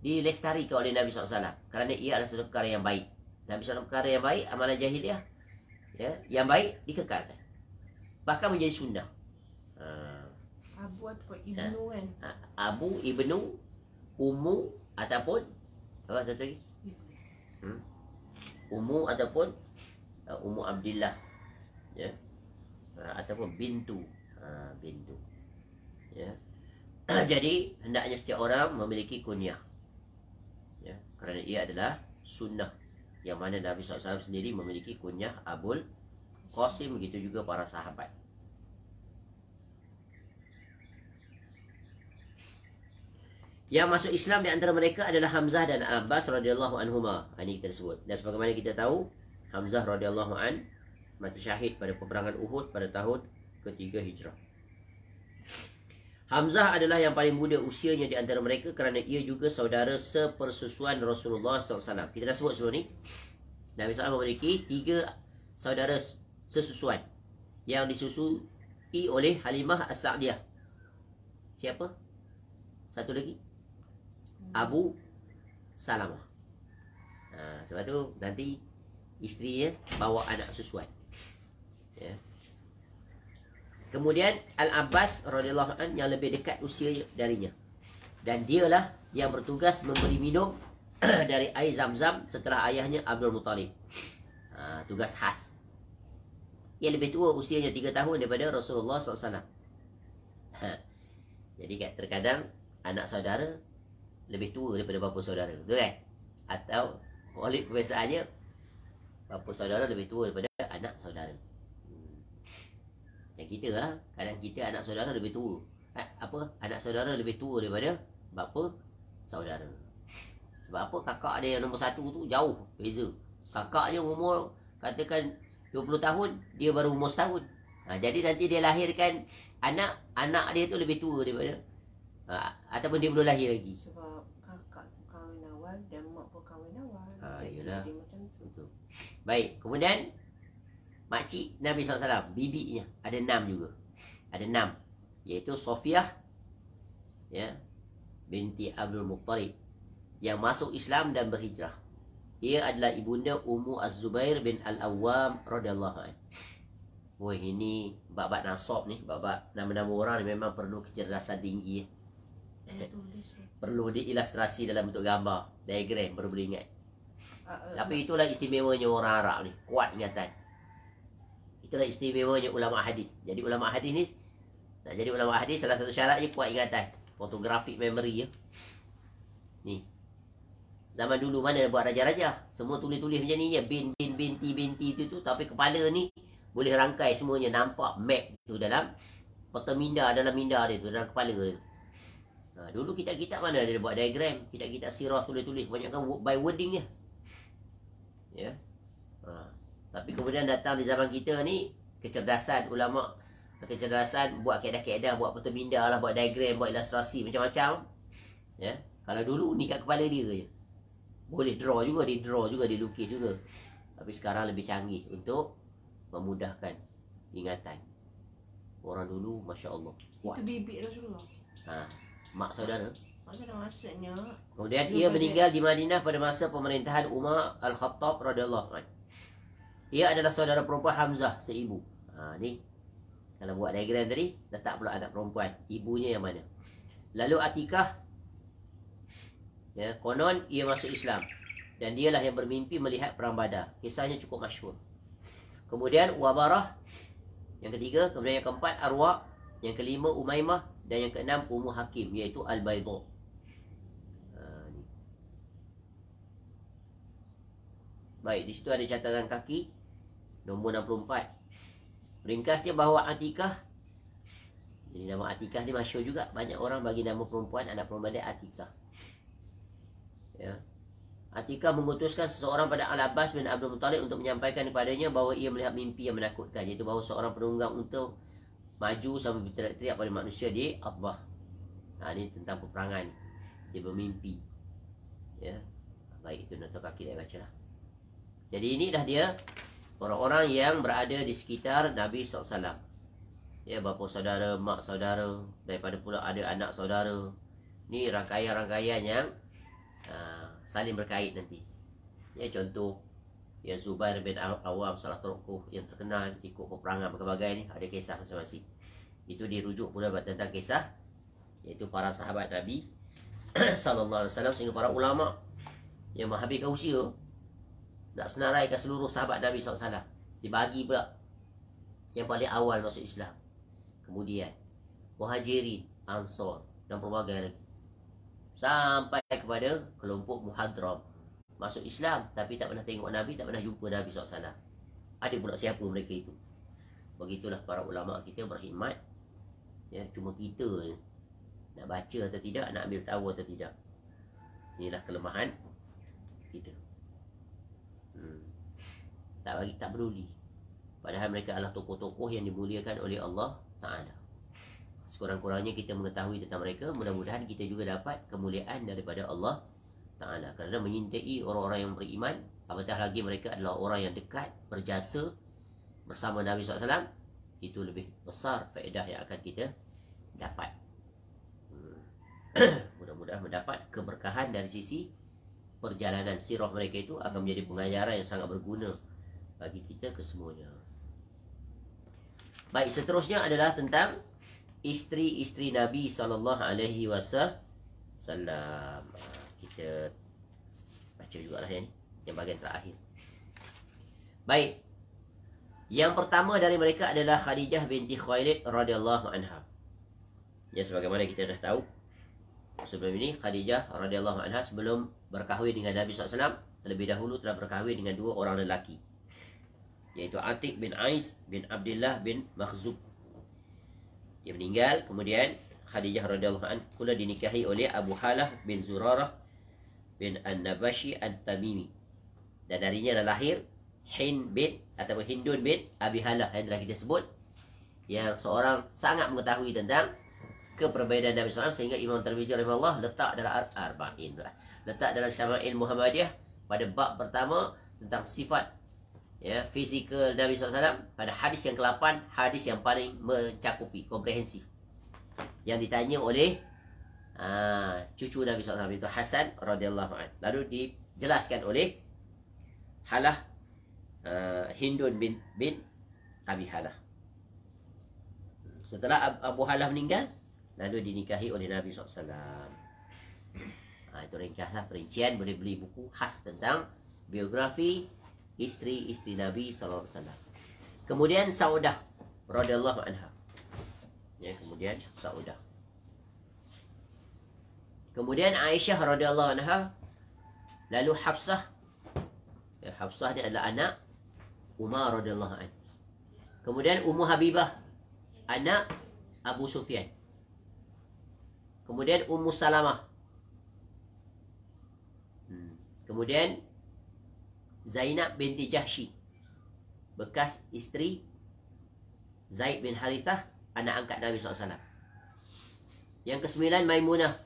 dilestarikan oleh Nabi SAW, kerana ia adalah satu perkara yang baik. Nabi SAW perkara yang baik, amalan jahiliah, ya, yang baik dikekalkan, bahkan menjadi sunnah. Abu ataupun Ibnu kan? Abu, Ibnu, Ummu ataupun apa satu lagi? Ummu ataupun Ummu Abdillah, ya, ataupun bintu, bintu, ya. Jadi hendaknya setiap orang memiliki kunyah, ya, kerana ia adalah sunnah, yang mana Nabi SAW sendiri memiliki kunyah Abul Qasim, begitu juga para sahabat. Yang masuk Islam di antara mereka adalah Hamzah dan Al-Abbas radhiyallahu anhuma. Ini kita sebut. Dan sebagaimana kita tahu, Hamzah radhiyallahu an mati syahid pada peperangan Uhud pada tahun ke-3 Hijrah. Hamzah adalah yang paling muda usianya di antara mereka kerana ia juga saudara sepersusuan Rasulullah SAW. Kita dah sebut sebelum ni, Nabi SAW memiliki 3 saudara sesusuan yang disusui oleh Halimah As-Sa'diyah. Siapa? Satu lagi, Abu Salamah. Sebab tu nanti isterinya bawa anak susuan, ya. Kemudian Al-Abbas radhiyallahu an yang lebih dekat usia darinya, dan dialah yang bertugas memberi minum dari air Zam-Zam setelah ayahnya Abdul Muttalib. Tugas khas. Ia lebih tua usianya 3 tahun daripada Rasulullah SAW. Jadi terkadang anak saudara lebih tua daripada bapa saudara, betul kan? Atau oleh kebiasaannya bapa saudara lebih tua daripada anak saudara. Yang kita lah, kadang kita anak saudara lebih tua. Anak saudara lebih tua daripada bapa saudara. Sebab apa? Kakak dia yang nombor 1 tu jauh beza. Kakaknya umur katakan 20 tahun, dia baru umur setahun. Jadi nanti dia lahirkan anak dia tu lebih tua daripada, ataupun dia belum lahir lagi. Sebab kakak tu kahwin awal dan mak pun kahwin awal. Yalah. Dia macam tu. Betul. Baik, kemudian makcik Nabi SAW, bibinya ada 6 juga. Ada 6, iaitu Sofiah, ya, binti Abdul Muttalib, yang masuk Islam dan berhijrah. Ia adalah ibunda Ummu Az-Zubair bin Al-Awwam radhiyallahu anha. Wah, ini bab-bab nasab ni, bab-bab nama-nama orang ni memang perlu kecerdasan tinggi, perlu diilustrasi dalam bentuk gambar, diagram, baru boleh ingat. Tapi itulah istimewanya orang Arab ni, kuat ingatan. Itulah istimewanya ulama hadis. Jadi ulama hadis ni, nak jadi ulama hadis, salah satu syaratnya kuat ingatan, photographic memory, ya. Ni zaman dulu mana buat raja-raja, semua tulis-tulis macam ni je, binti tu, tapi kepala ni boleh rangkai semuanya, nampak map tu dalam peta minda, dalam minda dia tu, dalam kepala dia. Dulu kitab-kitab mana dia buat diagram, kitab-kitab sirah tulis-tulis, banyakkan by wording je, ya. Tapi kemudian datang di zaman kita ni, kecerdasan ulama, kecerdasan buat kaedah-kaedah, buat peta minda lah, buat diagram, buat ilustrasi macam-macam, ya. Kalau dulu ni kat kepala dia je, Boleh draw juga, dilukis juga. Tapi sekarang lebih canggih untuk memudahkan ingatan. Orang dulu Masya Allah kuat. Itu bibik Rasulullah. Mak saudara. Maksudnya Kemudian ia meninggal di Madinah pada masa pemerintahan Umar Al-Khattab radhiyallahu anhu. Ia adalah saudara perempuan Hamzah seibu. Ni kalau buat diagram tadi, letak pula anak perempuan, ibunya yang mana. Lalu Atikah, ya, konon ia masuk Islam dan dialah yang bermimpi melihat perang Badar. Kisahnya cukup masyhur. Kemudian Wabarah yang ketiga, kemudian yang keempat Arwa, yang kelima Umaymah, dan yang keenam Ummu Hakim, iaitu Al-Bayda. Baik, di situ ada catatan kaki nombor 64. Ringkasnya bahawa Atikah, jadi nama Atikah ni masyhur juga, banyak orang bagi nama perempuan, anak perempuan dia Atikah. Ya. Atikah mengutuskan seseorang pada Al-Abbas bin Abdul Muttalib untuk menyampaikan kepadanya bahawa ia melihat mimpi yang menakutkan, iaitu bahawa seorang penunggang unta maju sambil berteriak-teriak pada manusia di Abbah. Ini tentang peperangan. Dia bermimpi. Ya. Baik, itu nota kaki saya baca lah. Jadi ini dah dia orang-orang yang berada di sekitar Nabi SAW. Ya, bapa saudara, mak saudara, daripada pula ada anak saudara. Ni rangkaian-rangkaian yang saling berkait nanti. Ya, contoh, ya, Zubair bin Awam, salah tokoh yang terkenal ikut peperangan berbagai ni, ada kisah masing-masing. Itu dirujuk pula tentang kisah, iaitu para sahabat Nabi sallallahu alaihi wasallam, sehingga para ulama yang menghabiskan usia nak senaraikan seluruh sahabat Nabi SAW, dibagi pula yang paling awal masuk Islam, kemudian Muhajirin, Ansar, dan pelbagai lagi, sampai kepada kelompok Muhadram, masuk Islam tapi tak pernah tengok Nabi, tak pernah jumpa Nabi SAW. Ada pula siapa mereka itu. Begitulah para ulama kita berkhidmat. Ya, cuma kita nak baca atau tidak, nak ambil tahu atau tidak. Inilah kelemahan kita. Tak bagi, tak peduli. Padahal mereka adalah tokoh-tokoh yang dimuliakan oleh Allah Ta'ala. Sekurang-kurangnya kita mengetahui tentang mereka. Mudah-mudahan kita juga dapat kemuliaan daripada Allah Ta'ala. Kerana menyintai orang-orang yang beriman, apatah lagi mereka adalah orang yang dekat, berjasa bersama Nabi SAW, itu lebih besar faedah yang akan kita dapat. Mudah-mudahan mendapat keberkahan dari sisi perjalanan sirah mereka. Itu akan menjadi pengajaran yang sangat berguna bagi kita kesemuanya. Baik, seterusnya adalah tentang isteri-isteri Nabi SAW. Kita baca jugalah yang bahagian terakhir. Baik, yang pertama dari mereka adalah Khadijah binti Khuwailid radhiyallahu anha. Ya, sebagaimana kita dah tahu, sebelum ini Khadijah radhiyallahu anha sebelum berkahwin dengan Nabi SAW, terlebih dahulu telah berkahwin dengan dua orang lelaki, yaitu Atik bin Ais bin Abdullah bin Makhzub. Dia meninggal. Kemudian Khadijah radhiyallahu anha pula dinikahi oleh Abu Halah bin Zurarah bin An-Nabashi At-Tamimi, dan darinya adalah lahir Hind bin ataupun Hindun bin Abi Halah yang telah kita sebut, yang seorang sangat mengetahui tentang keperbedaan Nabi SAW, sehingga Imam Tirmizi rahimahullah letak dalam Arba'in, letak dalam Syama'il Muhammadiyah pada bab pertama tentang sifat, ya, fizikal Nabi SAW, pada hadis yang ke-8, hadis yang paling mencakupi, komprehensif, yang ditanya oleh cucu Nabi SAW, itu Hasan radhiyallahu anhu. Lalu dijelaskan oleh Halah, Hindun bin Abi Halah. Setelah Abu Halah meninggal, lalu dinikahi oleh Nabi SAW. Itu ringkaslah perincian. Boleh beli buku khas tentang biografi isteri-isteri Nabi SAW. Kemudian Saudah radhiyallahu anha. Ya, kemudian Saudah. Kemudian Aisyah radhiyallahu anha. Lalu Hafsah. Ya, Hafsah dia adalah anak Umar radhiyallahu anhu. Kemudian Ummu Habibah, anak Abu Sufyan. Kemudian Ummu Salamah. Kemudian Zainab binti Jahsy, bekas isteri Zaid bin Harithah, anak angkat Nabi SAW. Yang ke-9 Maimunah,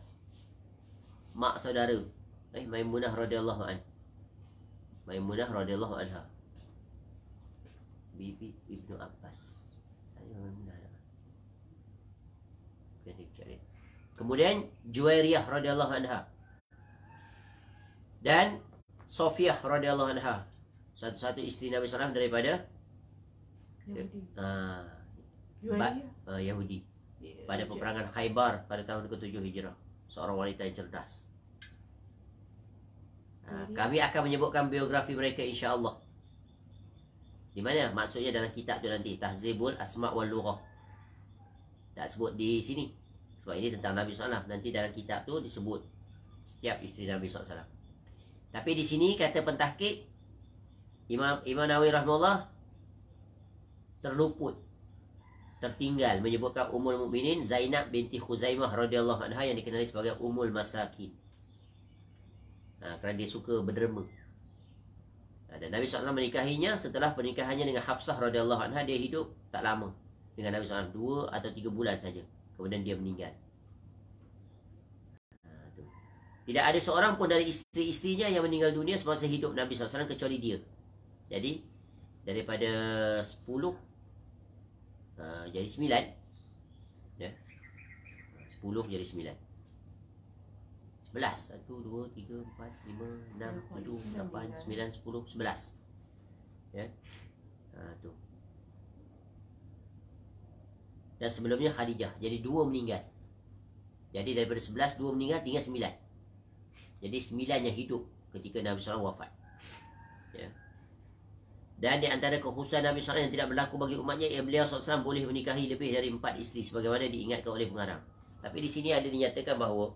mak saudara Maimunah radhiyallahu Maimunah radhiyallahu anha. Bibi Ibnu Abbas. Maimunah. Kemudian Juwairiyah radhiyallahu anha. Dan Sofiyah radhiyallahu anha. Satu-satu isteri Nabi SAW daripada Yahudi. Pada peperangan Khaybar pada tahun ke-7 Hijrah. Seorang wanita yang cerdas. Kami akan menyebutkan biografi mereka insya-Allah. Di mana? Maksudnya dalam kitab tu nanti, Tahzibul Asma' wal Lughah. Tak sebut di sini. Sebab ini tentang Nabi SAW. Nanti dalam kitab tu disebut setiap isteri Nabi SAW. Tapi di sini kata pentahqiq Imam Nawawi rahimahullah tertinggal menyebutkan Ummul Mukminin Zainab binti Khuzaimah radhiyallahu anha yang dikenali sebagai Ummul Masakin. Kerana dia suka berderma. Dan Nabi SAW menikahinya. Setelah pernikahannya dengan Hafsah radhiyallahu anha, dia hidup tak lama dengan Nabi SAW, 2 atau 3 bulan saja. Kemudian dia meninggal. Tidak ada seorang pun dari isteri-isterinya yang meninggal dunia semasa hidup Nabi SAW kecuali dia. Jadi daripada 10 jadi 9, ya. 10 jadi 9. 11. 1, 2, 3, 4, 5, 6, 7, 8, 9, 10, 11. Ya. Tu. Dan sebelumnya Khadijah. Jadi 2 meninggal. Jadi daripada 11, 2 meninggal, tinggal 9. Jadi 9 yang hidup ketika Nabi SAW wafat. Ya. Dan di antara kekhususan Nabi SAW yang tidak berlaku bagi umatnya, yang beliau SAW boleh menikahi lebih dari 4 isteri sebagaimana diingatkan oleh pengarang. Tapi di sini ada dinyatakan bahawa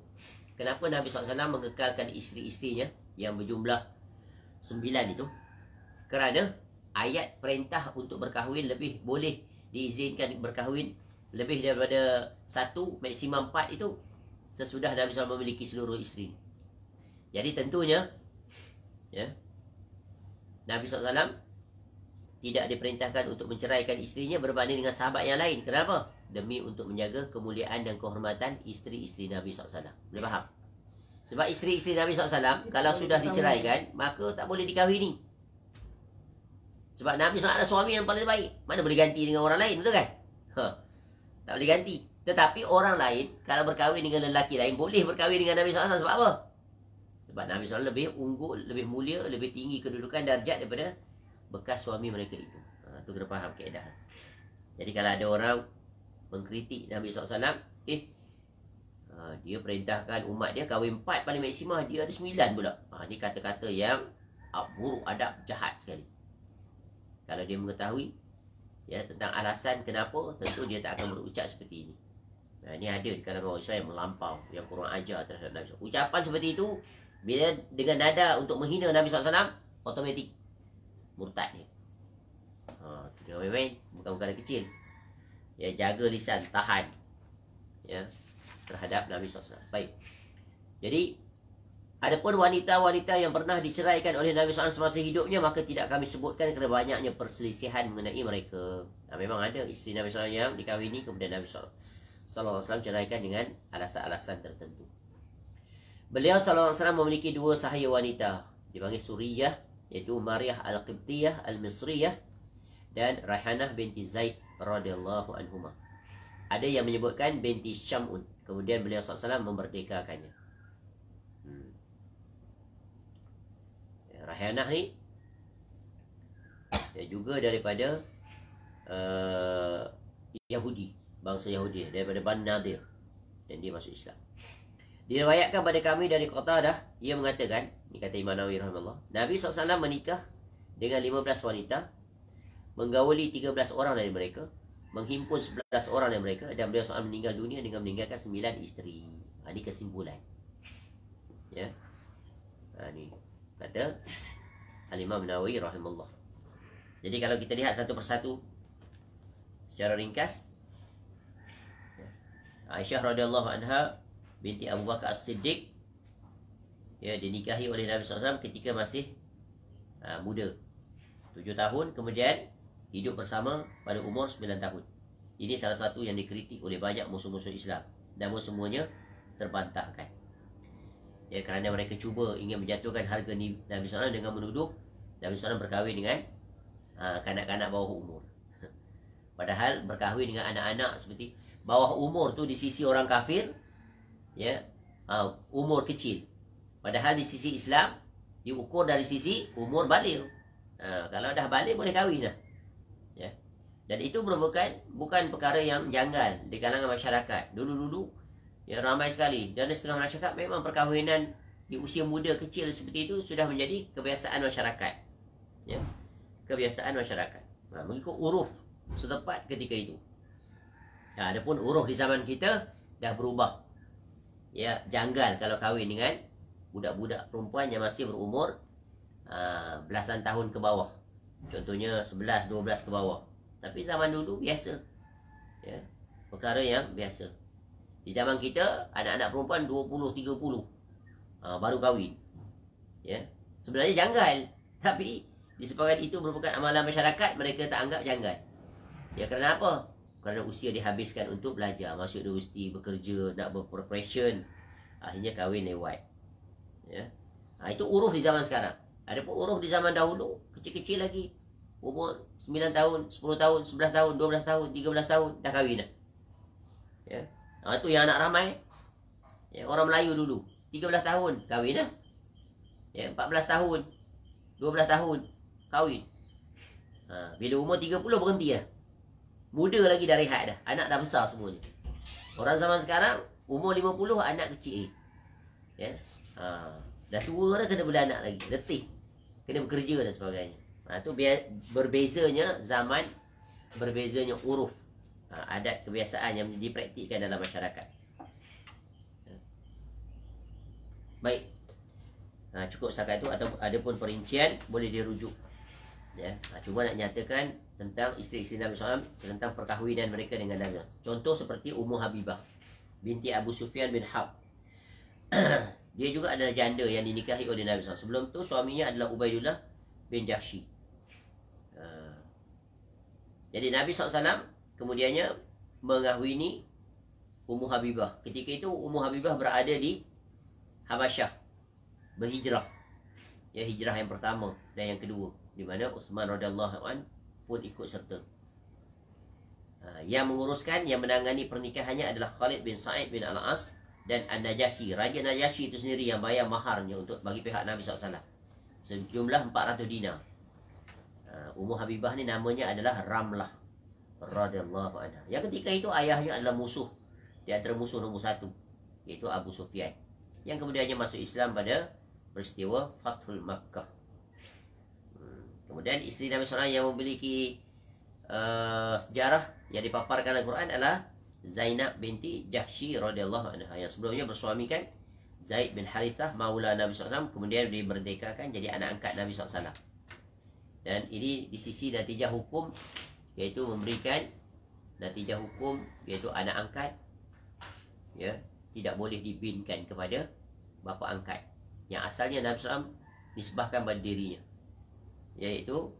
kenapa Nabi SAW mengekalkan isteri-isterinya yang berjumlah 9 itu? Kerana ayat perintah untuk berkahwin lebih boleh diizinkan berkahwin lebih daripada 1, maksimum 4 itu sesudah Nabi SAW memiliki seluruh isteri. Jadi tentunya ya, Nabi SAW tidak diperintahkan untuk menceraikan isterinya berbanding dengan sahabat yang lain. Kenapa? Demi untuk menjaga kemuliaan dan kehormatan isteri-isteri Nabi SAW. Boleh faham? Sebab isteri-isteri Nabi SAW kalau sudah diceraikan, maka tak boleh dikahwini. Sebab Nabi SAW adalah suami yang paling baik. Mana boleh ganti dengan orang lain, betul kan? Tak boleh ganti. Tetapi orang lain kalau berkahwin dengan lelaki lain, boleh berkahwin dengan Nabi SAW. Sebab apa? Sebab Nabi SAW lebih unggul, lebih mulia, lebih tinggi kedudukan darjat daripada bekas suami mereka itu. Itu kena faham kaedah. Jadi kalau ada orang mengkritik Nabi SAW, dia perintahkan umat dia kahwin 4 paling maksimum, dia ada 9 pula. Ini kata-kata yang buruk, adab, jahat sekali. Kalau dia mengetahui ya tentang alasan kenapa, tentu dia tak akan berucap seperti ini. Ini ada di kalangan orang Islam yang melampau, yang kurang ajar terhadap Nabi SAW. Ucapan seperti itu bila dengan nada untuk menghina Nabi SAW, automatik murtad dia. Jangan main-main, bukan perkara kecil. Ya, jaga lisan, tahan ya terhadap Nabi SAW. Baik. Jadi adapun wanita-wanita yang pernah diceraikan oleh Nabi SAW semasa hidupnya, maka tidak kami sebutkan kerana banyaknya perselisihan mengenai mereka. Memang ada isteri Nabi SAW yang dikahwini kemudian Nabi SAW ceraikan dengan alasan-alasan tertentu. Beliau SAW memiliki 2 sahaya wanita, dipanggil Suriyah, iaitu Maryah Al-Qibtiyah Al-Misriyah dan Raihanah binti Zaid radhiyallahu anhumah. Ada yang menyebutkan binti Syam'un. Kemudian beliau SAW memerdekakannya. Raihanah ni juga daripada Yahudi, bangsa Yahudi, daripada Bani Nadir, dan dia masuk Islam. Diriwayatkan pada kami dari Qatadah, ia mengatakan, ini kata Imam Nawawi rahimahullah, Nabi SAW menikah dengan 15 wanita, menggauli 13 orang dari mereka, menghimpun 11 orang dari mereka, dan beliau SAW meninggal dunia dengan meninggalkan 9 isteri. Ini kesimpulan. Ya. Ini kata Al-Imam Nawawi rahimahullah. Jadi kalau kita lihat satu persatu secara ringkas, Aisyah radhiyallahu anha binti Abu Bakar As-Siddiq, ya, dinikahi oleh Nabi SAW ketika masih muda, 7 tahun, kemudian hidup bersama pada umur 9 tahun. Ini salah satu yang dikritik oleh banyak musuh-musuh Islam, namun semuanya terbantahkan. Ya, kerana mereka cuba ingin menjatuhkan harga Nabi SAW dengan menuduh Nabi SAW berkahwin dengan kanak-kanak bawah umur. Padahal berkahwin dengan anak-anak seperti bawah umur tu di sisi orang kafir, ya, umur kecil. Padahal di sisi Islam diukur dari sisi umur baligh. Kalau dah baligh boleh kahwin lah. Ya. Dan itu bukan perkara yang janggal di kalangan masyarakat. Dulu-dulu ya, ramai sekali. Dan setengah masyarakat memang perkahwinan di usia muda kecil seperti itu sudah menjadi kebiasaan masyarakat. Ya. Kebiasaan masyarakat. Mengikut uruf setempat ketika itu. Adapun uruf di zaman kita dah berubah. Ya, janggal kalau kahwin dengan budak-budak perempuan yang masih berumur belasan tahun ke bawah. Contohnya 11, 12 ke bawah. Tapi zaman dulu biasa. Ya, perkara yang biasa. Di zaman kita, anak-anak perempuan 20, 30 baru kahwin. Ya. Sebenarnya janggal. Tapi disebabkan itu merupakan amalan masyarakat, mereka tak anggap janggal. Ya, kerana apa? Kerana usia dihabiskan untuk belajar, masuk universiti, bekerja, nak berprofession. Akhirnya kahwin lewat. Ya. Itu uruf di zaman sekarang. Adapun uruf di zaman dahulu, kecil-kecil lagi. Umur 9 tahun, 10 tahun, 11 tahun, 12 tahun, 13 tahun, dah kahwin dah. Ya. Itu yang anak ramai. Ya, orang Melayu dulu 13 tahun kahwin dah. Ya, 14 tahun, 12 tahun kahwin. Bila umur 30 berhenti dah. Muda lagi dah rehat dah. Anak dah besar semuanya. Orang zaman sekarang umur 50 anak kecil. Ya. Dah tua dah kena beranak lagi. Letih. Kena bekerja dan sebagainya. Itu berbezanya zaman, berbezanya uruf. Adat kebiasaan yang dipraktikkan dalam masyarakat. Baik. Cukup setakat itu. Atau ada pun perincian boleh dirujuk. Ya. Cuma nak nyatakan tentang isteri-isteri Nabi SAW, tentang perkahwinan mereka dengan Nabi. Contoh seperti Ummu Habibah binti Abu Sufyan bin Harb. Dia juga adalah janda yang dinikahi oleh Nabi SAW. Sebelum tu suaminya adalah Ubaidullah bin Jahsy. Jadi Nabi SAW kemudiannya mengahwini Ummu Habibah. Ketika itu Ummu Habibah berada di Habasyah, berhijrah. Ya, hijrah yang pertama dan yang kedua, di mana Uthman radhiyallahu anhu pun ikut serta. Yang menguruskan, yang menangani pernikahannya adalah Khalid bin Sa'id bin Al-As dan An-Najasyi. Raja Najasyi itu sendiri yang bayar maharnya untuk bagi pihak Nabi SAW. Sejumlah 400 dinar. Ummu Habibah ni namanya adalah Ramlah radhiyallahu anha. Yang ketika itu ayahnya adalah musuh di antara musuh nombor 1, iaitu Abu Sufyan, yang kemudiannya masuk Islam pada peristiwa Fathul Makkah. Kemudian isteri Nabi SAW yang memiliki sejarah yang dipaparkan dalam Al-Quran adalah Zainab binti Jahsy radhiyallahu anha, yang sebelumnya bersuamikan Zaid bin Harithah maula Nabi SAW, kemudian dimerdekakan jadi anak angkat Nabi SAW. Dan ini di sisi natijah hukum, iaitu memberikan natijah hukum, iaitu anak angkat, ya, tidak boleh dibinkan kepada bapa angkat yang asalnya Nabi SAW nisbahkan pada dirinya, iaitu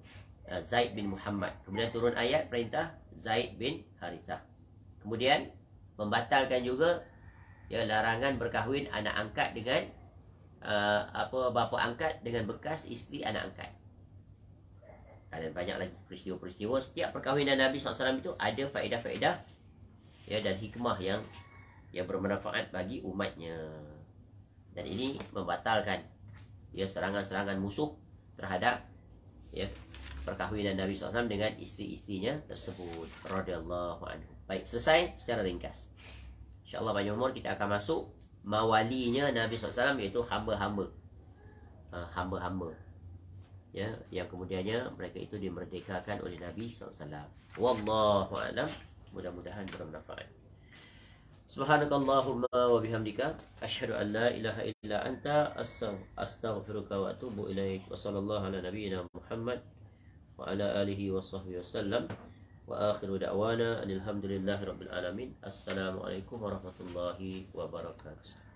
Zaid bin Muhammad. Kemudian turun ayat perintah Zaid bin Harithah. Kemudian membatalkan juga, ya, larangan berkahwin anak angkat dengan bapa angkat dengan bekas isteri anak angkat. Dan banyak lagi peristiwa-peristiwa. Setiap perkahwinan Nabi SAW itu ada faedah-faedah, ya, dan hikmah yang bermanfaat bagi umatnya. Dan ini membatalkan, ya, serangan-serangan musuh terhadap, ya, perkahwinan Nabi SAW dengan isteri-isterinya tersebut radhiyallahu anhu. Baik, selesai secara ringkas. InsyaAllah banyak umur kita akan masuk mawalinya Nabi SAW, iaitu hamba-hamba. Hamba-hamba, ya, yang kemudiannya mereka itu dimerdekakan oleh Nabi SAW. Wallahu a'lam. Mudah-mudahan bermanfaat. Subhanakallahumma wa bihamdika asyhadu an la ilaha illa anta astaghfiruka wa atubu ilaik. Wa sallallahu ala nabiyyina Muhammad wa ala alihi wa sahbihi wasallam. Wa akhiru da'wana alhamdulillahi rabbil alamin. Assalamualaikum warahmatullahi wabarakatuh.